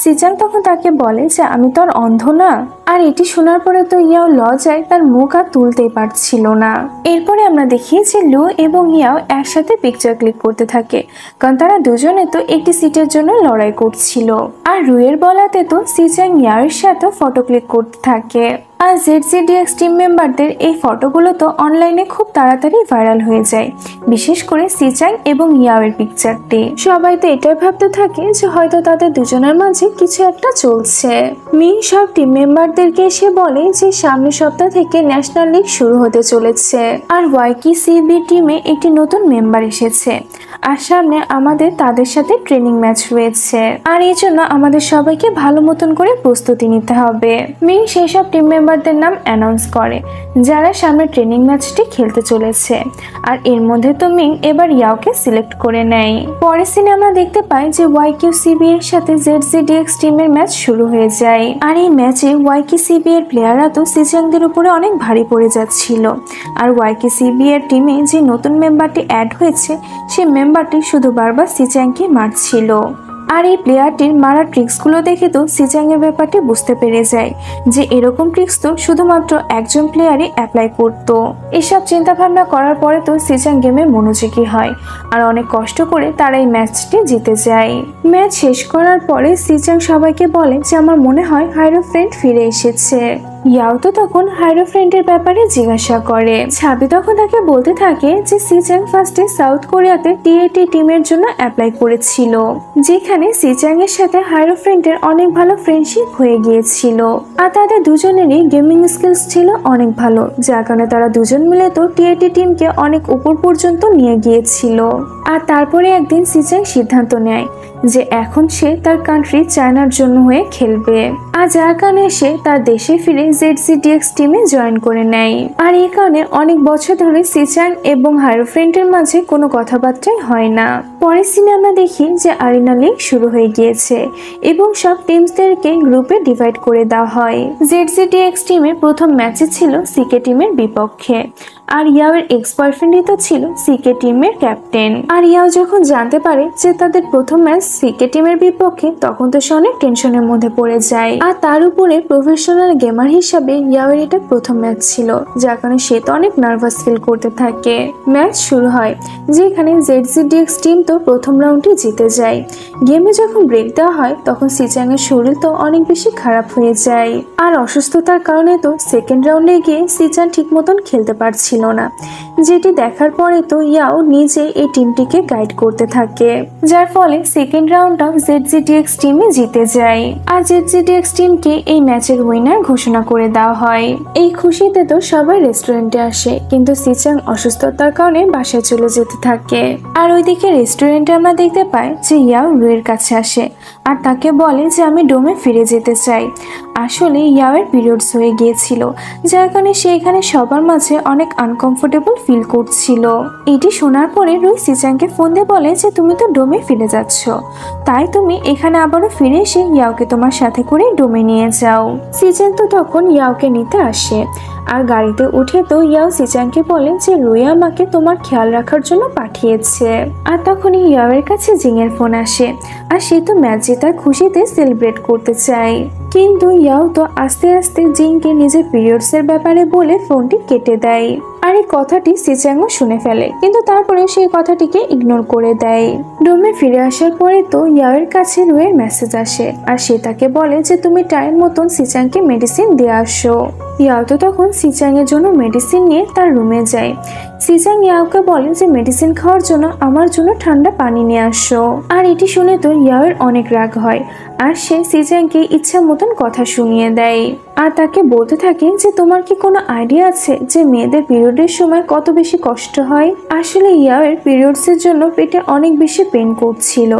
সিচাং তখন তাকে বলে যে আমি তো আর অন্ধ না। আর এটি শোনার পরে তো ইয়াও লজ্জায় তার মুখ আর তুলতেই পারছিল না। এরপরে আমরা দেখি যে লু এবং ইয়াও একসাথে পিকচার ক্লিক করতে থাকে, কারণ তারা দুজনে তো একটি সিটের জন্য লড়াই করছিল। আর রুয়ের বলাতে তো সিচাং ইয়াওর সাথে ফটো ক্লিক করতে থাকে। আর ZZDX টিম মেম্বারদের এই ফটোগুলো তো অনলাইনে খুব তাড়াতাড়ি ভাইরাল হয়ে যায়, বিশেষ করে সিচাং এবং ইয়াওয়ের পিকচারটি। সবাই তো এটাই ভাবতে থাকে যে হয়তো তাদের দুজনের মাঝে কিছু একটা চলছে। মিং সব টিম মেম্বারদেরকে এসে বলে যে সামনের সপ্তাহ থেকে ন্যাশনাল লিগ শুরু হতে চলেছে, আর YKCB টিমে একটি নতুন মেম্বার এসেছে, আর সামনে আমাদের তাদের সাথে ট্রেনিং ম্যাচ রয়েছে। আর এই জন্য আমাদের সবাইকে ভালো মতন করে প্রস্তুতি নিতে হবে। মিং সেই সব টিম মেম্বারদের নাম অ্যানাউন্স করে যারা সামনে ট্রেনিং ম্যাচটি খেলতে চলেছে। আর এর মধ্যে তো মিং এবার ইয়াওকে সিলেক্ট করে নেয়। পরের সিনে আমরা দেখতে পাই যে YQCB এর সাথে ZZDX টিমের ম্যাচ শুরু হয়ে যায়। আর এই ম্যাচে YQCB এর প্লেয়াররা তো সিচাংদের উপরে অনেক ভারী পড়ে যাচ্ছিল। আর YQCB এর টিমে যে নতুন মেম্বারটি অ্যাড হয়েছে সে মেম্বারটি শুধু বারবার সিচাংকে মারছিল। আর এই প্লেয়ারটির মারা ট্রিক্সগুলো দেখে তো সিচাং এর ব্যাপারটি বুঝতে পেরে যায় যে এরকম ট্রিক্স তো শুধুমাত্র একজন প্লেয়ারই অ্যাপ্লাই করত। এসব চিন্তা ভাবনা করার পরে তো সিচাং গেমে মনোযোগী হয়, আর অনেক কষ্ট করে তারা এই ম্যাচটি জিতে যায়। ম্যাচ শেষ করার পরে সিচাং সবাইকে বলে যে আমার মনে হয় হাইরো ফ্রেন্ড ফিরে এসেছে। ইয়াও তো তখন হাইরো ফ্রেন্ডের ব্যাপারে জিজ্ঞাসা করে। ছাবি তখন তাকে বলতে থাকে যে সিচাং ফার্স্টে সাউথ কোরিয়াতে TAT টিমের জন্য অ্যাপ্লাই করেছিল, যেখানে সিচাং এর সাথে হাইরো ফ্রেন্ডের অনেক ভালো ফ্রেন্ডশিপ হয়ে গিয়েছিল। আর তাদের দুজনেরই গেমিং স্কিলস ছিল অনেক ভালো, যার কারণে তারা দুজন মিলে তো TAT টিমকে অনেক উপর পর্যন্ত নিয়ে গিয়েছিল। আর তারপরে একদিন সিচাং সিদ্ধান্ত নেয় যে এখন সে তার কান্ট্রি চায়নার জন্য হয়ে খেলবে, আর যার কারণে সে তার দেশে ফিরে ZZDX টিমে জয়েন করে নেয়। আর এই কারণে অনেক বছর ধরে সিচাং এবং হাইরো ফ্রেন্ডের মাঝে কোনো কথাবার্তাই হয় না। পরের সিনে আমরা দেখি যে আরিনা লিগ শুরু হয়ে গিয়েছে এবং সব টিমসদেরকে গ্রুপে ডিভাইড করে দেওয়া হয়। ZZDX টিমের প্রথম ম্যাচে ছিল CK টিমের বিপক্ষে, আর ইয়াওর এক্স বয়ফ্রেন্ডই তো ছিল সিকে টিমের ক্যাপ্টেন। আর ইয়াও যখন জানতে পারে যে তাদের প্রথম ম্যাচ সিকে টিমের বিপক্ষে, তখন তো সে অনেক টেনশনের মধ্যে পড়ে যায়। আর তার উপরে প্রফেশনাল গেমার হিসাবে ইয়াওর এটা প্রথম ম্যাচ ছিল, যার কারণে সে তো অনেক নার্ভাস ফিল করতে থাকে। ম্যাচ শুরু হয়, যেখানে ZZDX টিম তো প্রথম রাউন্ডে জিতে যায়। গেমে যখন ব্রেক দেওয়া হয় তখন সিচাং এর শরীর তো অনেক বেশি খারাপ হয়ে যায়। আর অসুস্থতার কারণে তো সেকেন্ড রাউন্ডে গিয়ে সিচাং ঠিক মতন খেলতে পারছিল না, যেটি দেখার পরে তো ইয়াও নিজে এই টিমটিকে গাইড করতে থাকে, যার ফলে সেকেন্ড রাউন্ডটাও ZZDX টিমে জিতে যায়। আর ZZDX টিমকে এই ম্যাচের উইনার ঘোষণা করে দেওয়া হয়। এই খুশিতে তো সবাই রেস্টুরেন্টে আসে, কিন্তু সিচাং অসুস্থতার কারণে বাসায় চলে যেতে থাকে। আর ওইদিকে রেস্টুরেন্টে আমরা দেখতে পাই যে ইয়াও রুয়ের কাছে আসে আর তাকে বলে যে আমি ডোমে ফিরে যেতে চাই। আসলে ইয়াওয়ের পিরিয়ডস হয়ে গিয়েছিল, যার কারণে সে এখানে সবার মাঝে অনেক আনকমফোর্টেবল ফিল করছিল। এটি শোনার পরে রুই সিচাংকে ফোন দিয়ে বলে যে তুমি তো ডোমে ফিরে যাচ্ছ, তাই তুমি এখানে আবারও ফিরে এসে ইয়াওকে তোমার সাথে করে ডোমে নিয়ে যাও। সিচাং তো তখন ইয়াওকে নিতে আসে, আর গাড়িতে উঠে তো ইয়াও সিচাংকে বলে যে রুই আমাকে তোমার খেয়াল রাখার জন্য পাঠিয়েছে। আর তখনই ইয়াওয়ের কাছে জিংয়ের ফোন আসে, আর সে তো ম্যাচ জেতার খুশিতে সেলিব্রেট করতে চায়। কিন্তু ইয়াও তো আস্তে আস্তে জিংকে নিজের পিরিয়ডস এর ব্যাপারে বলে ফোনটি কেটে দেয়। আর এই কথাটি সিচাংও শুনে ফেলে, কিন্তু তারপরে সেই কথাটিকে ইগনোর করে দেয়। ডোমে ফিরে আসার পরে তো ইয়াওয়ের কাছে রুয়ের মেসেজ আসে, আর সে তাকে বলে যে তুমি টাইম মতন সিচাংকে মেডিসিন দিয়ে আসো। ইয়াও তো তখন সিচাং এর জন্য মেডিসিন নিয়ে তার রুমে যায়। সিচাং ইয়াওকে বলে যে মেডিসিন খাওয়ার জন্য আমার জন্য ঠান্ডা পানি নিয়ে আসো। আর এটি শুনে তো ইয়াওয়ের অনেক রাগ হয়, আর সে সিচাংকে ইচ্ছা মতন কথা শুনিয়ে দেয়। আর তাকে বলতে থাকে যে তোমার কি কোনো আইডিয়া আছে যে মেয়েদের পিরিয়ডের সময় কত বেশি কষ্ট হয়? আসলে ইয়াওয়ের পিরিয়ডসের জন্য পেটে অনেক বেশি পেন করছিল।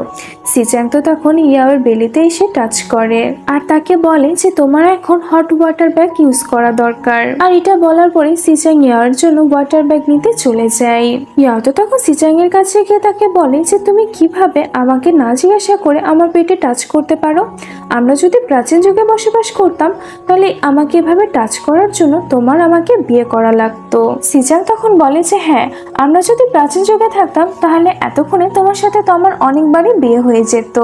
সিচাং তো তখন ইয়াওয়ের বেলিতে এসে টাচ করে, আর তাকে বলে যে তোমার এখন হট ওয়াটার ব্যাগ ইউজ করা দরকার। আর এটা বলার পরে সিচাং ইয়াওয়ের জন্য ওয়াটার ব্যাগ নিতে চলে যায়। ইয়াও তো তখন সিচাং এর কাছে গিয়ে তাকে বলে যে তুমি কিভাবে আমাকে না জিজ্ঞাসা করে আমার পেটে টাচ করতে পারো? আমরা যদি প্রাচীন যুগে বসবাস করতাম তাহলে আমাকে এভাবে টাচ করার জন্য তোমার আমাকে বিয়ে করা লাগতো। সিচাং তখন বলে যে হ্যাঁ, আমরা যদি প্রাচীন যুগে থাকতাম তাহলে এতক্ষণে তোমার সাথে তো আমার অনেকবারই বিয়ে হয়ে যেত।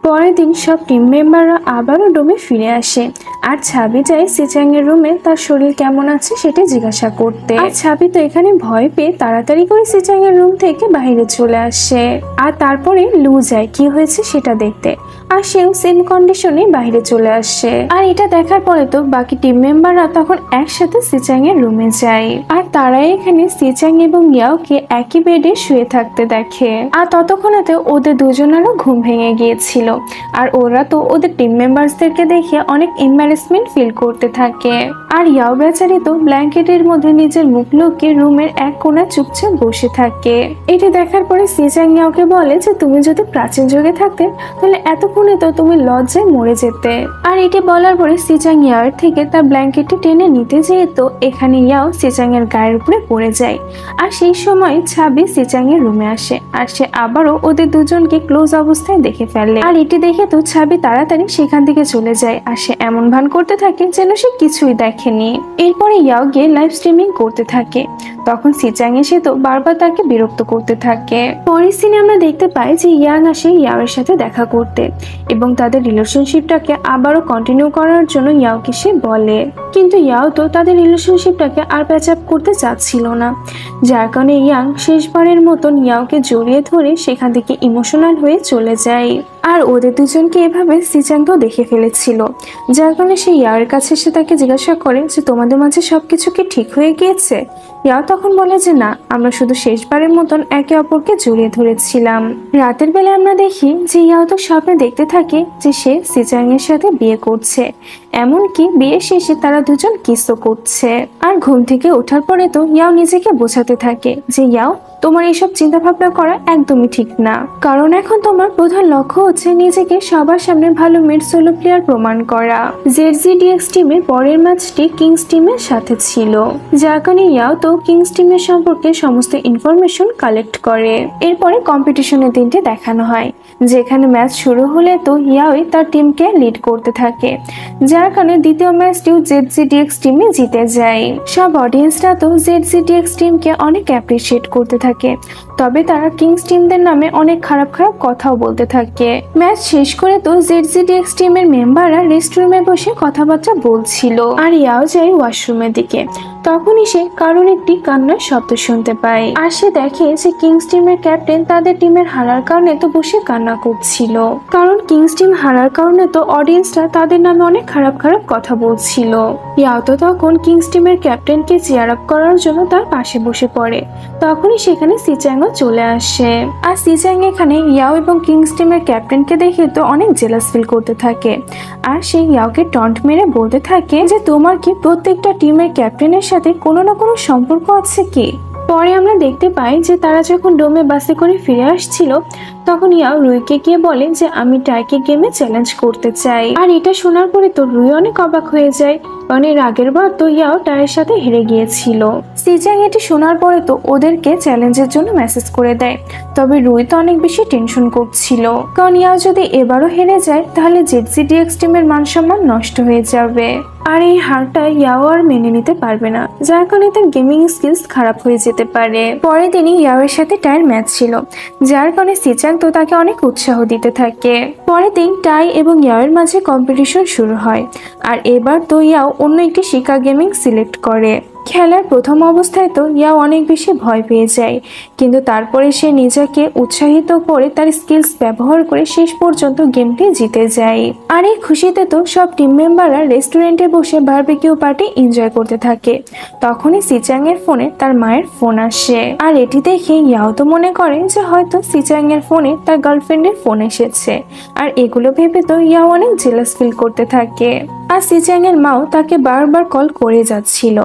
পরের দিন সব টিম মেম্বাররা আবারও ডোমে ফিরে আসে, আর ছাবি যায় সিচাং এর রুমে তার শরীর কেমন আছে সেটা জিজ্ঞাসা করতে। আর ছাবি তো এখানে ভয় পেয়ে তাড়াতাড়ি করে সিচাং এর রুম থেকে বাইরে চলে আসে, আর তারপরে লু যায় কি হয়েছে সেটা দেখতে, আর সেও সেম কন্ডিশনে বাইরে চলে আসে। আর এটা দেখার পরে তো বাকি টিম মেম্বাররা তখন একসাথে সিচাং এর রুমে যায়, আর তারা এখানে সিচাং এবং ইয়াওকে একই বেডে শুয়ে থাকতে দেখে। আর ততক্ষণেতে ওদের দুজনেরও ঘুম ভেঙে গিয়েছিল, আর ওরা তো ওদের টিম মেম্বারসদেরকে দেখে অনেক এম্বারেসমেন্ট ফিল করতে থাকে। আর ইয়াও বেচারি তো ব্ল্যাঙ্কেটের মধ্যে নিজের মুখ লুকিয়ে রুমের এক কোণে চুপচাপ বসে থাকে। এটি দেখার পরে সিচাং ইয়াওকে বলে যে তুমি যদি প্রাচীন যুগে থাকতে তাহলে এতক্ষণে তো তুমি লজ্জায় মরে যেতে। আর এটি বলার পরে সিচাং ইয়াওয়ের থেকে তার ব্ল্যাঙ্কেটটি টেনে নিতে যেয়ে তো এখানে ইয়াও সিচাং এর গায়ের উপরে পড়ে যায়। আর সেই সময় ছাবি সিচাং এর রুমে আসে, আর সে আবারও ওদের দুজনকে ক্লোজ অবস্থায় দেখে ফেলে। আর এটি দেখে তো ছাবি তাড়াতাড়ি সেখান থেকে চলে যায়, আর সে এমন ভান করতে থাকে যেন সে কিছুই দেখেনি। এরপরে ইয়াও গিয়ে লাইভ স্ট্রিমিং করতে থাকে, তখন সিচাং এসে তো বারবার তাকে বিরক্ত করতে থাকে। পরের সিনে আমরা দেখতে পাই যে ইয়াং আসে ইয়াওয়ের সাথে দেখা করতে, এবং তাদের রিলেশনশিপটাকে আবারও কন্টিনিউ করার জন্য ইয়াওকে সে বলে। কিন্তু ইয়াও তো তাদের রিলেশনশিপটাকে আর প্যাচ আপ করতে চাচ্ছিল না, যার কারণে ইয়াং শেষবারের মতন ইয়াওকে জড়িয়ে ধরে সেখান থেকে ইমোশনাল হয়ে চলে যায়। আর ওদের দুজনকে এভাবে সিচাং তো দেখে ফেলেছিল, যার কারণে সে ইয়াওয়ের কাছে এসে তাকে জিজ্ঞাসা করে যে তোমাদের মাঝে সবকিছু কি ঠিক হয়ে গিয়েছে? ইয়াও তখন বলে যে না, আমরা শুধু শেষবারের মতন একে অপরকে জড়িয়ে ধরেছিলাম। রাতের বেলা আমরা দেখি যে ইয়াও তো স্বপ্নে দেখতে থাকে যে সে সিচাং এর সাথে বিয়ে করছে, এমনকি বিয়ে শেষে তারা দুজন কিসও করছে। আর ঘুম থেকে ওঠার পরে তো ইয়াও নিজেকে বোঝাতে থাকে যে ইয়াও, তোমার এইসব চিন্তা ভাবনা করা একদমই ঠিক না, কারণ এখন তোমার প্রধান লক্ষ্য হচ্ছে নিজেকে সবার সামনে ভালো মিড সোলো প্লেয়ার প্রমাণ করা। ZZDX টিমের পরের ম্যাচটি কিংস টিমের সাথে ছিল, যার কারণে ইয়াও তো কিংস টিমের সম্পর্কে সমস্ত ইনফরমেশন কালেক্ট করে। এরপরে কম্পিটিশনের দিনটি দেখানো হয়, যেখানে ম্যাচ শুরু হলে তো ইয়াওই তার টিমকে লিড করতে থাকে, যার কারণে দ্বিতীয় ম্যাচটিও জেডজিডিএক্স টিমে জিতে যায়। সব অডিয়েন্সরা তো জেডজিডিএক্স টিমকে অনেক অ্যাপ্রিসিয়েট করতে থাকে, তবে তারা কিংস টিমদের নামে অনেক খারাপ খারাপ কথাও বলতে থাকে। ম্যাচ শেষ করে তো জেডজিডিএক্স টিমের মেম্বাররা রেস্টরুমে বসে কথাবার্তা বলছিল, আর ইয়াও যায় ওয়াশরুমের দিকে। তখনই সে কারোর একটি কান্নার শব্দ শুনতে পায়, আর সে দেখে যে কিংস টিমের ক্যাপ্টেন তাদের টিমের হারার কারণে তো বসে কান্না করছিল। কারণ কিংস টিম হারার কারণে তো অডিয়েন্সরা তাদের নামে অনেক খারাপ খারাপ কথা বলছিল। ইয়াও তো তখন কিংস টিমের ক্যাপ্টেনকে চেয়ার আপ করার জন্য তার পাশে বসে পড়ে। তখনই সেখানে সিচাংও চলে আসে, আর সিচাং এখানে ইয়াও এবং কিংস টিমের ক্যাপ্টেনকে দেখে তো অনেক জেলাস ফিল করতে থাকে, আর সে ইয়াওকে টন্ট মেরে বলতে থাকে যে তোমার কি প্রত্যেকটা টিমের ক্যাপ্টেনের সাথে কোনো না কোনো সম্পর্ক আছে কি। পরে আমরা দেখতে পাই যে তারা যখন ডোমে বাসে করে ফিরে আসছিল, তখন ইয়াও রুইকে গিয়ে বলে যে আমি টাইকে গেমে চ্যালেঞ্জ করতে চাই। আর এটা শোনার পরে তো রুই অনেক অবাক হয়ে যায়, কারণ এর আগের বার তো ইয়াও টাইয়ের সাথে হেরে গিয়েছিল। সিজাং এটি শোনার পরে তো ওদেরকে চ্যালেঞ্জের জন্য মেসেজ করে দেয়, তবে রুই তো অনেক বেশি টেনশন করছিল, কারণ ইয়াও যদি এবারও হেরে যায় তাহলে জেডজিডিএক্স টিমের মান সম্মান নষ্ট হয়ে যাবে, আর এই হারটা ইয়াও আর মেনে নিতে পারবে না, যার কারণে তার গেমিং স্কিলস খারাপ হয়ে যেতে পারে। পরের দিনই ইয়াওয়ের সাথে টাইয়ের ম্যাচ ছিল, যার কারণে সিচাং তো তাকে অনেক উৎসাহ দিতে থাকে। পরের দিন টাই এবং ইয়াওয়ের মাঝে কম্পিটিশন শুরু হয়, আর এবার তো ইয়াও অন্য একটি শিকা গেমিং সিলেক্ট করে। খেলার প্রথম অবস্থায় তো ইয়াও অনেক বেশি ভয় পেয়ে যায়, কিন্তু তারপরে সে নিজেকে উৎসাহিত করে তার স্কিলস ব্যবহার করে শেষ পর্যন্ত গেমটি জিতে যায়। আর এই খুশিতে তো সব টিম মেম্বাররা রেস্টুরেন্টে বসে বারবিকিউ পার্টি এনজয় করতে থাকে। তখনই সিচাং এর ফোনে তার মায়ের ফোন আসে, আর এটি দেখে ইয়াও তো মনে করে যে হয়তো সিচাং এর ফোনে তার গার্লফ্রেন্ডের ফোন এসেছে, আর এগুলো ভেবে তো ইয়াও অনেক জেলাস ফিল করতে থাকে। আর সিচাং এর মাও তাকে বারবার কল করে যাচ্ছিল,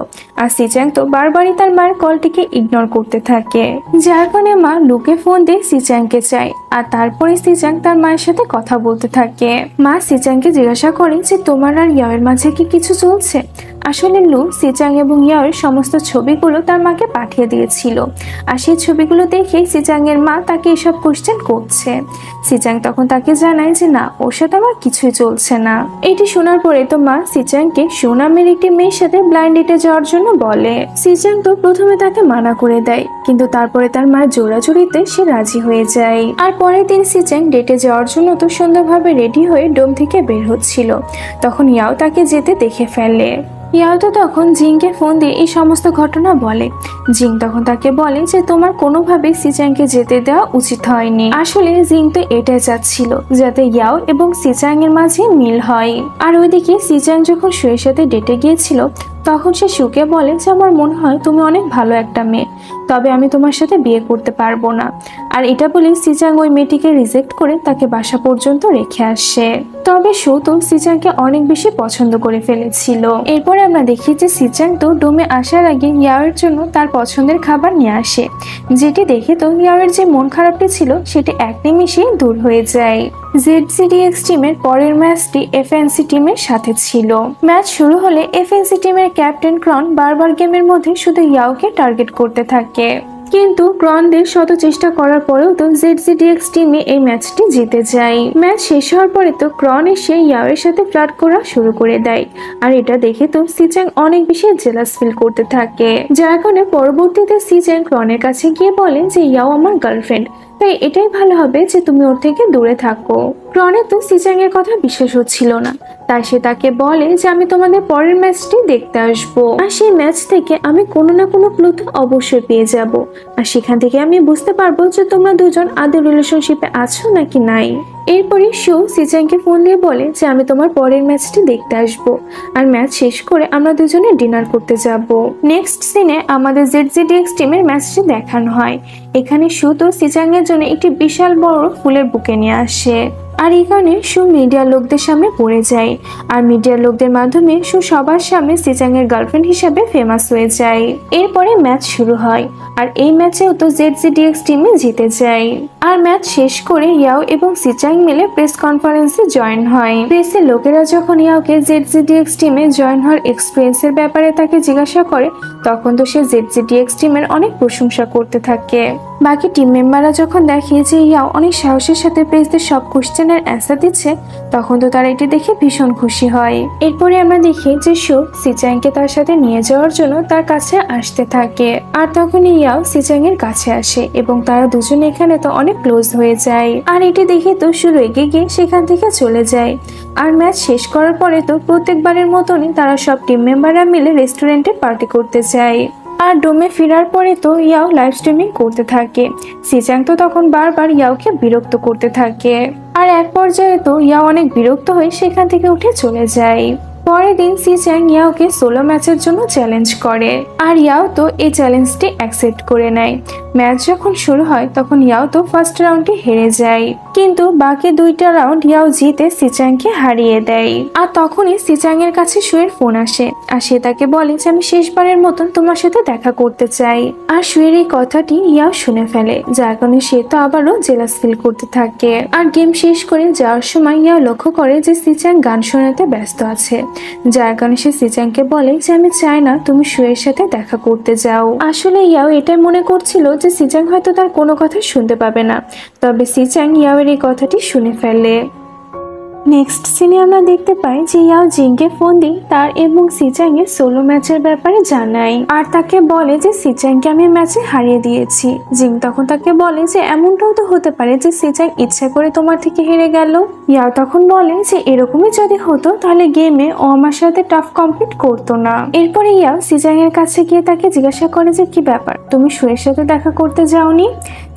আর সিচাং তো বারবারই তার মায়ের কলটিকে ইগনোর করতে থাকে, যার কারণে মা লুকে ফোন দিয়ে সিচাংকে চায়। আর তারপরে সিচাং তার মায়ের সাথে কথা বলতে থাকে। মা সিচাংকে জিজ্ঞাসা করে যে তোমার আর ইয়াওয়ের মাঝে কি কিছু চলছে। আসলে লু সিচাং এবং ইয়াওয়ের সমস্ত ছবিগুলো তার মাকে পাঠিয়ে দিয়েছিল, আর সেই ছবিগুলো দেখে সিচাং এর মা তাকে এসব কোশ্চেন করছে। সিচাং তখন তাকে জানায় যে না, ওর সাথে আমার কিছুই চলছে না। এটি শোনার পরে তো মা সিচাংকে শো নামের একটি মেয়ের সাথে ব্লাইন্ড ডেটে যাওয়ার জন্য বলে। সিচাং তো প্রথমে তাকে মানা করে দেয়, কিন্তু তারপরে তার মায়ের জোরাজুরিতে সে রাজি হয়ে যায়। আর পরের দিন সিচাং ডেটে যাওয়ার জন্য তো সুন্দরভাবে রেডি হয়ে ডোম থেকে বের হচ্ছিল, তখন ইয়াও তাকে যেতে দেখে ফেলে। ইয়াও তো তখন জিংকে ফোন দিয়ে এই সমস্ত ঘটনা বলে। জিং তখন তাকে বলে যে তোমার কোনোভাবেই সিচাংকে যেতে দেওয়া উচিত হয়নি। আসলে জিং তো এটাই চাচ্ছিল যাতে ইয়াও এবং সিচাং এর মাঝে মিল হয়। আর ওইদিকে সিচাং যখন শুয়ের সাথে ডেটে গিয়েছিল, তখন সে শুকে বলে যে আমার মনে হয় তুমি অনেক ভালো একটা মেয়ে, তবে আমি তোমার সাথে বিয়ে করতে পারবো না। আর এটা বলে সিচাং ওই মেয়েটিকে রিজেক্ট করে তাকে বাসা পর্যন্ত রেখে আসে। তবে শো তো সিচাংকে অনেক বেশি পছন্দ করে ফেলেছিল। এরপরে আমরা দেখি যে সিচাং তো ডোমে আসার আগে ইয়াওয়ের জন্য তার পছন্দের খাবার নিয়ে আসে, যেটি দেখে তো ইয়াওয়ের যে মন খারাপটি ছিল সেটি এক নিমিষেই দূর হয়ে যায়। জেডজিডিএক্স টিমের পরের ম্যাচটি এফএনসি টিমের সাথে ছিল। ম্যাচ শুরু হলে এফএনসি টিমের ক্যাপ্টেন ক্রন বারবার গেমের মধ্যে শুধু ইয়াওকে টার্গেট করতে থাকে, কিন্তু ক্রনদের শত চেষ্টা করার পরেও তো জেডজিডিএক্স টিমে এই ম্যাচটি জিতে যায়। ম্যাচ শেষ হওয়ার পরে তো ক্রন এসে ইয়াওয়ের সাথে ফ্লার্ট করা শুরু করে দেয়, আর এটা দেখে তো সিচাং অনেক বেশি জেলাস ফিল করতে থাকে, যার কারণে পরবর্তীতে সিচাং ক্রনের কাছে গিয়ে বলে যে ইয়াও আমার গার্লফ্রেন্ড, তাই এটাই ভালো হবে যে তুমি ওর থেকে দূরে থাকো। ক্রনের তো সিচাং এর কথা বিশ্বাস হচ্ছিল না, তাই সে তাকে বলে যে আমি তোমাদের পরের ম্যাচটি দেখতে আসবো, আর সেই ম্যাচ থেকে আমি কোনো না কোনো ক্লু তো অবশ্যই পেয়ে যাব, আর সেখান থেকে আমি বুঝতে পারবো যে তোমরা দুজন আদৌ রিলেশনশিপে আছো নাকি নাই। এরপরে শো সিচাংকে ফোন দিয়ে বলে যে আমি তোমার পরের ম্যাচটি দেখতে আসবো, আর ম্যাচ শেষ করে আমরা দুজনে ডিনার করতে যাব। নেক্সট সিনে আমাদের জেডজিডিএক্স টিমের ম্যাচটি দেখানো হয়। এখানে শো তো সিচাং এর জন্য একটি বিশাল বড় ফুলের বুকে নিয়ে আসে। আর এই কারণে সু মিডিয়ার লোকদের সামনে পড়ে যায়। আর মিডিয়ার লোকদের মাধ্যমে সু সবার সামনে সিচাং এর গার্লফ্রেন্ড হিসেবে ফেমাস হয়ে যায়। এরপরে ম্যাচ শুরু হয়, আর এই ম্যাচেও তো ZZDX টিমে জিতে যায়। আর ম্যাচ শেষ করে ইয়াও এবং সিচাং মিলে প্রেস কনফারেন্সে জয়েন হয়। প্রেসের লোকেরা যখন ইয়াওকে ZZDX টিমে জয়েন হওয়ার এক্সপিরিয়েন্সের ব্যাপারে তাকে জিজ্ঞাসা করে, তখন তো সে ZZDX টিমের অনেক প্রশংসা করতে থাকে। বাকি টিম মেম্বাররা যখন দেখে যে ইয়াও অনেক সাহসের সাথে প্রেসদের সব কোশ্চেনের অ্যান্সার দিচ্ছে, তখন তো তারা এটি দেখে ভীষণ খুশি হয়। এরপরে আমরা দেখি যে সু সিচাংকে তার সাথে নিয়ে যাওয়ার জন্য তার কাছে আসতে থাকে। আর তখন ইয়াও সিচাং এর কাছে আসে এবং তারা দুজন এখানে তো অনেক ক্লোজ হয়ে যায়। আর এটি দেখে তো সু রেগে গিয়ে সেখান থেকে চলে যায়। আর ম্যাচ শেষ করার পরে তো প্রত্যেকবারের মতনই তারা সব টিম মেম্বাররা মিলে রেস্টুরেন্টে পার্টি করতে যায়। আর ডোমে ফেরার পরে তো ইয়াও লাইভ স্ট্রিমিং করতে থাকে। সিচাং তো তখন বারবার ইয়াওকে বিরক্ত করতে থাকে। আর এক পর্যায়ে তো ইয়াও অনেক বিরক্ত হয়ে সেখান থেকে উঠে চলে যায়। পরের দিন সিচাং ইয়াওকে সোলো ম্যাচের জন্য চ্যালেঞ্জ করে, আর ইয়াও তো এই চ্যালেঞ্জটি অ্যাকসেপ্ট করে নেয়। ম্যাচ যখন শুরু হয় তখন ইয়াও তো ফার্স্ট রাউন্ডে হেরে যায়, কিন্তু বাকি দুইটা রাউন্ড ইয়াও জিতে সিচাংকে হারিয়ে দেয়। আর তখনই সিচাং এর কাছে সুয়ের ফোন আসে, আর সে তাকে বলে যে আমি শেষবারের মতন তোমার সাথে দেখা করতে চাই। আর সুয়ের এই কথাটি ইয়াও শুনে ফেলে, যার কারণে সে তো আবারও জেলাস ফিল করতে থাকে। আর গেম শেষ করে যাওয়ার সময় ইয়াও লক্ষ্য করে যে সিচাং গান শোনাতে ব্যস্ত আছে, যার কারণে সে সিচাংকে বলে যে আমি চাই না তুমি সুয়ের সাথে দেখা করতে যাও। আসলে ইয়াও এটাই মনে করছিল যে সিচাং হয়তো তার কোনো কথা শুনতে পাবে না, তবে সিচাং ইয়াওয়ের এই কথাটি শুনে ফেলে। নেক্সট সিনে আমরা দেখতে পাই যে ইয়াও জিংকে ফোন দিয়ে তার এবং সিচাং এর সোলো ম্যাচের ব্যাপারে জানায়, আর তাকে বলে যে সিচাংকে আমি ম্যাচে হারিয়ে দিয়েছি। জিং তখন তাকে বলে যে এমনটাও তো হতে পারে যে সিচাং ইচ্ছা করে তোমার থেকে হেরে গেল। ইয়াও তখন বলে যে এরকমই যদি হতো তাহলে গেমে ও আমার সাথে টাফ কমপ্লিট করতো না। এরপরে ইয়াও সিচাং এর কাছে গিয়ে তাকে জিজ্ঞাসা করে যে কি ব্যাপার, তুমি সুয়ের সাথে দেখা করতে যাওনি?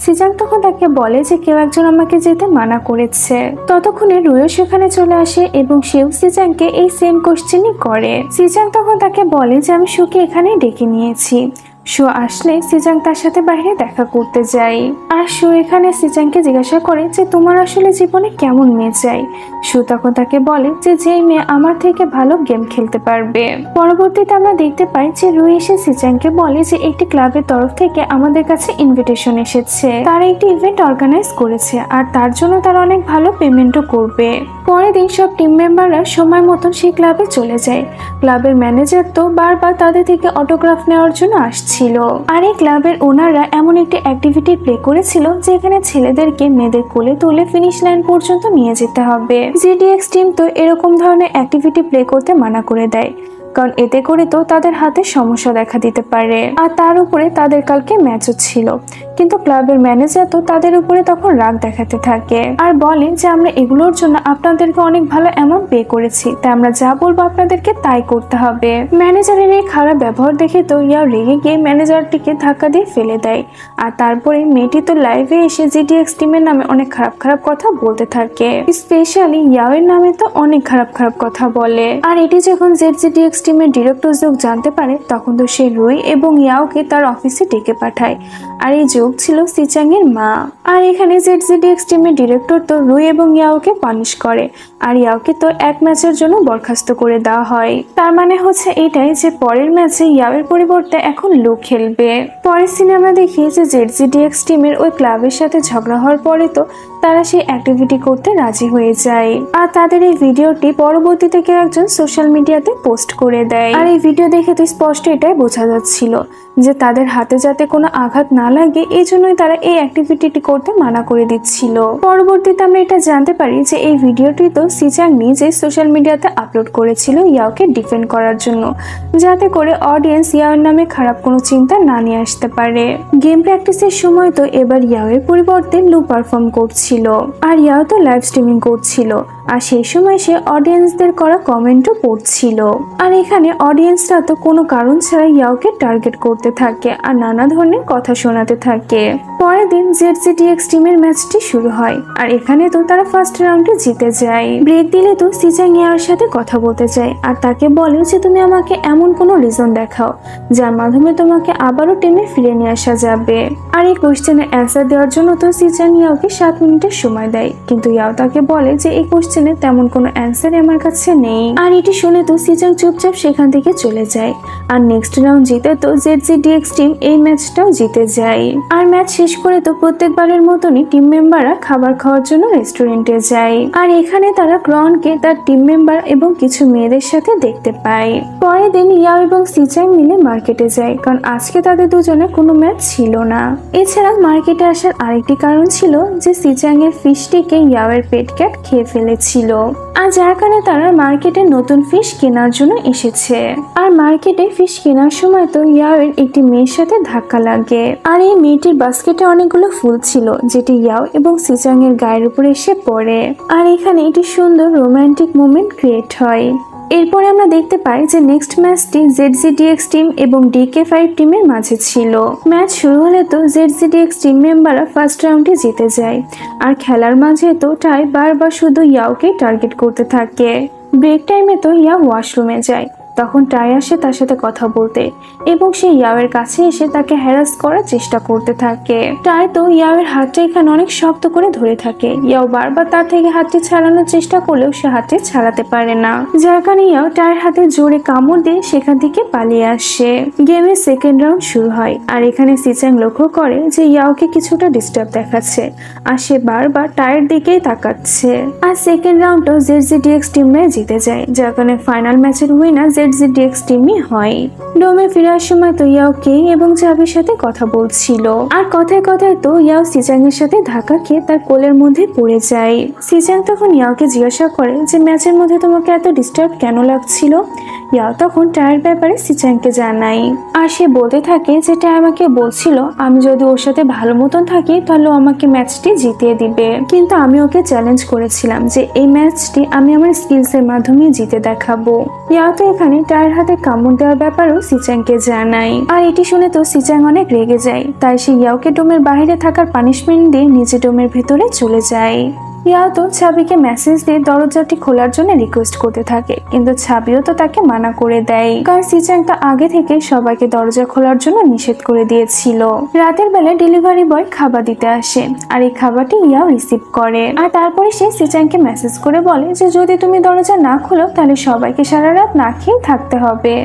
সিচাং তখন তাকে বলে যে কেউ একজন আমাকে যেতে মানা করেছে। ততক্ষণে রুইও সেখানে চলে আসে এবং সেও সিচাংকে এই সেম কোশ্চেনই করে। সিচাং তখন তাকে বলে যে আমি সুকে এখানে ডেকে নিয়েছি। সু আসলে সিচাং তার সাথে বাইরে দেখা করতে যায়। আর সু এখানে সিচাংকে জিজ্ঞাসা করে যে তোমার আসলে জীবনে কেমন মেয়ে চাই। সু তখন তাকে বলে যে যে মেয়ে আমার থেকে ভালো গেম খেলতে পারবে। পরবর্তীতে আমরা দেখতে পাই যে রুই এসে সিচাংকে বলে যে একটি ক্লাবের তরফ থেকে আমাদের কাছে ইনভিটেশন এসেছে, তারা একটি ইভেন্ট অর্গানাইজ করেছে আর তার জন্য তারা অনেক ভালো পেমেন্টও করবে। পরের দিন সব টিম মেম্বাররা সময় মতন সেই ক্লাবে চলে যায়। ক্লাবের ম্যানেজার তো বারবার তাদের থেকে অটোগ্রাফ নেওয়ার জন্য আসছিল। আর এই ক্লাবের ওনাররা এমন একটি অ্যাক্টিভিটি প্লে করেছিল যেখানে ছেলেদেরকে মেয়েদের কোলে তুলে ফিনিশ লাইন পর্যন্ত নিয়ে যেতে হবে। ZDX টিম তো এরকম ধরনের অ্যাক্টিভিটি প্লে করতে মানা করে দেয়, কারণ এতে করে তো তাদের হাতে সমস্যা দেখা দিতে পারে। আর তার উপরে তাদের কালকে ম্যাচও ছিল, কিন্তু ক্লাবের ম্যানেজার তো তাদের উপরে তখন রাগ দেখাতে থাকে আর বলে যে আমরা এগুলোর জন্য আপনাদেরকে অনেক ভালো অ্যামাউন্ট পে করেছি, তাই আমরা যা বলবো আপনাদেরকে তাই করতে হবে। ম্যানেজারের এই খারাপ ব্যবহার দেখে তো ইয়াও রেগে গিয়ে ম্যানেজারটিকে ধাক্কা দিয়ে ফেলে দেয়। আর তারপরে মেয়েটি তো লাইভে এসে ZDX টিমের নামে অনেক খারাপ খারাপ কথা বলতে থাকে, স্পেশালি ইয়াওয়ের নামে তো অনেক খারাপ খারাপ কথা বলে। আর এটি যখন ZDX টিমের ডিরেক্টর যোগ জানতে পারে, তখন তো সে রুই এবং ইয়াওকে তার অফিসে ডেকে পাঠায়। আর এই যোগ ছিল সিচাং এর মা। আর এখানে ZDX টিমের ডিরেক্টর তো রুই এবং ইয়াওকে পানিশ করে, আর ইয়াওকে তো এক ম্যাচের জন্য বরখাস্ত করে দেওয়া হয়। তার মানে হচ্ছে এটাই যে পরের ম্যাচে ইয়াওয়ের পরিবর্তে এখন লু খেলবে। পরের সিনে আমরা দেখি যে ZDX টিমের ওই ক্লাবের সাথে ঝগড়া হওয়ার পরে তো তারা সেই অ্যাক্টিভিটি করতে রাজি হয়ে যায়। আর তাদের এই ভিডিওটি পরবর্তীতে কেউ একজন সোশ্যাল মিডিয়াতে পোস্ট করে দেয়। আর এই ভিডিও দেখে তো স্পষ্ট এটাই বোঝা যাচ্ছিল যে তাদের হাতে যাতে কোনো আঘাত না লাগে, এই জন্যই তারা এই অ্যাক্টিভিটিটি করতে মানা করে দিচ্ছিল। পরবর্তীতে আমরা এটা জানতে পারি যে এই ভিডিওটি তো সিচাং নিজে সোশ্যাল মিডিয়াতে আপলোড করেছিল ইয়াওকে ডিফেন্ড করার জন্য, যাতে করে অডিয়েন্স ইয়াওর নামে খারাপ কোনো চিন্তা না নিয়ে আসতে পারে। গেম প্র্যাকটিসের সময় তো এবার ইয়াওয়ের পরিবর্তে লু পারফর্ম করছিল, আর ইয়াও তো লাইভ স্ট্রিমিং করছিল, আর সেই সময় সে অডিয়েন্সদের করা কমেন্টও পড়ছিল। আর এখানে অডিয়েন্সরা তো কোনো কারণ ছাড়া ইয়াওকে টার্গেট করতে থাকে আর নানা ধরনের কথা শোনাতে থাকে। পরের দিন ZZDX টিমের ম্যাচটি শুরু হয় আর এখানে তো তারা ফার্স্ট রাউন্ডে জিতে যায়। ব্রেক দিলে তো সিজাং ইয়ার সাথে কথা বলতে চায় আর তাকে বলে যে তুমি আমাকে এমন কোনো রিজন দেখাও যার মাধ্যমে তোমাকে আবারও টিমে ফিরে নিয়ে আসা যাবে। আর এই কোশ্চেনের অ্যান্সার দেওয়ার জন্য তো সিজাং ইয়াওকে 7 মিনিটের সময় দেয়, কিন্তু ইয়াও তাকে বলে যে এই কোশ্চেনের তেমন কোনো অ্যান্সার আমার কাছে নেই। আর এটি শুনে তো সিজাং চুপচাপ সেখান থেকে চলে যায়। আর নেক্সট রাউন্ড জিতে তো ZZDX টিম এই ম্যাচটাও জিতে যায়। আর ম্যাচ শেষ করে তো প্রত্যেকবারের মতনই টিম মেম্বাররা খাবার খাওয়ার জন্য রেস্টুরেন্টে যায়। আর এখানে তারা ক্রনকে তার টিম মেম্বার এবং কিছু মেয়েদের সাথে দেখতে পায়। পরের দিন ইয়াও এবং সিজাং মিলে মার্কেটে যায়, কারণ আজকে তাদের দুজনের কোনো ম্যাচ ছিল না। এছাড়া মার্কেটে আসার আরেকটি কারণ ছিল যে সিজাং এর ফিশটিকে ইয়াওয়ের পেট ক্যাট খেয়ে ফেলেছিল, আর যার কারণে তারা মার্কেটে নতুন ফিশ কেনার জন্য এসেছে। আর মার্কেটে ফিশ কেনার সময় তো ইয়াওয়ের একটি মেয়ের সাথে ধাক্কা লাগে। আর এই মেয়েটির বাস্কেটে অনেকগুলো ফুল ছিল যেটি ইয়াও এবং সিজাং এর গায়ের উপরে এসে পড়ে। আর এখানে একটি সুন্দর রোমান্টিক মোমেন্ট ক্রিয়েট হয়। এরপরে আমরা দেখতে পাই যে নেক্সট ম্যাচটি ZZDX টিম এবং DK5 টিমের মাঝে ছিল। ম্যাচ শুরু হলে তো ZZDX টিম মেম্বাররা ফার্স্ট রাউন্ডে জিতে যায়। আর খেলার মাঝে তো টাই বারবার শুধু ইয়াওকে টার্গেট করতে থাকে। ব্রেক টাইমে তো ইয়াও ওয়াশরুমে যায়, তখন টাই আসে তার সাথে কথা বলতে এবং সে ইয়াওয়ের কাছে এসে তাকে হ্যারাস করার চেষ্টা করতে থাকে। টাই তো ইয়াওয়ের হাতটা এখানে অনেক শক্ত করে ধরে থাকে। ইয়াও বারবার তার থেকে হাতটি ছাড়ানোর চেষ্টা করলেও সে হাতটি ছাড়াতে পারে না, যার কারণে ইয়াও টাইয়ের হাতে জোরে কামড় দিয়ে সেখান থেকে পালিয়ে আসে। গেমের সেকেন্ড রাউন্ড শুরু হয় আর এখানে সিজাং লক্ষ্য করে যে ইয়াওকে কিছুটা ডিস্টার্ব দেখাচ্ছে আর সে বারবার টাইয়ের দিকেই তাকাচ্ছে। আর সেকেন্ড রাউন্ডও ZZDX টিমরাই জিতে যায়, যার কারণে ফাইনাল ম্যাচের উইনার ZZDX টিমই হয়। ডোমে ফেরার সময় তো ইয়াও কেই এবং চাবির সাথে কথা বলছিল। আর কথায় কথায় তো ইয়াও সিজাং এর সাথে ধাক্কা খেয়ে তার কোলের মধ্যে পড়ে যায়। সিজাং তখন ইয়াওকে জিজ্ঞাসা করে যে ম্যাচের মধ্যে তোমাকে এত ডিস্টার্ব কেন লাগছিল। ইয়াও তখন টায়ের ব্যাপারে সিজাংকে জানাই। আর সে বলতে থাকে যে টাই আমাকে বলছিল আমি যদি ওর সাথে ভালো মতন থাকি তাহলে আমাকে ম্যাচটি জিতিয়ে দিবে, কিন্তু আমি ওকে চ্যালেঞ্জ করেছিলাম যে এই ম্যাচটি আমি আমার স্কিলস এর মাধ্যমে জিতে দেখাবো। ইয়াও তো এখানে টায়ের হাতে কামড় দেওয়ার ব্যাপারেও সিজাংকে জানাই। আর এটি শুনে তো সিজাং অনেক রেগে যায়, তাই সে ইয়াওকে ডোমের বাইরে থাকার পানিশমেন্ট দিয়ে নিজে ডোমের ভেতরে চলে যায়। ইয়াও তো ছাবিকে মেসেজ দিয়ে দরজাটি খোলার জন্য রিকোয়েস্ট করতে থাকে, কিন্তু ছাবিও তো তাকে মানা করে দেয়, কারণ সিজাং তা আগে থেকে সবাইকে দরজা খোলার জন্য নিষেধ করে দিয়েছিল। রাতের বেলা ডেলিভারি বয় খাবার দিতে আসে আর এই খাবারটি ইয়াও রিসিভ করে। আর তারপরে সে সিজাংকে মেসেজ করে বলে যে যদি তুমি দরজা না খোলো তাহলে সবাইকে সারা রাত না খেয়ে থাকতে হবে।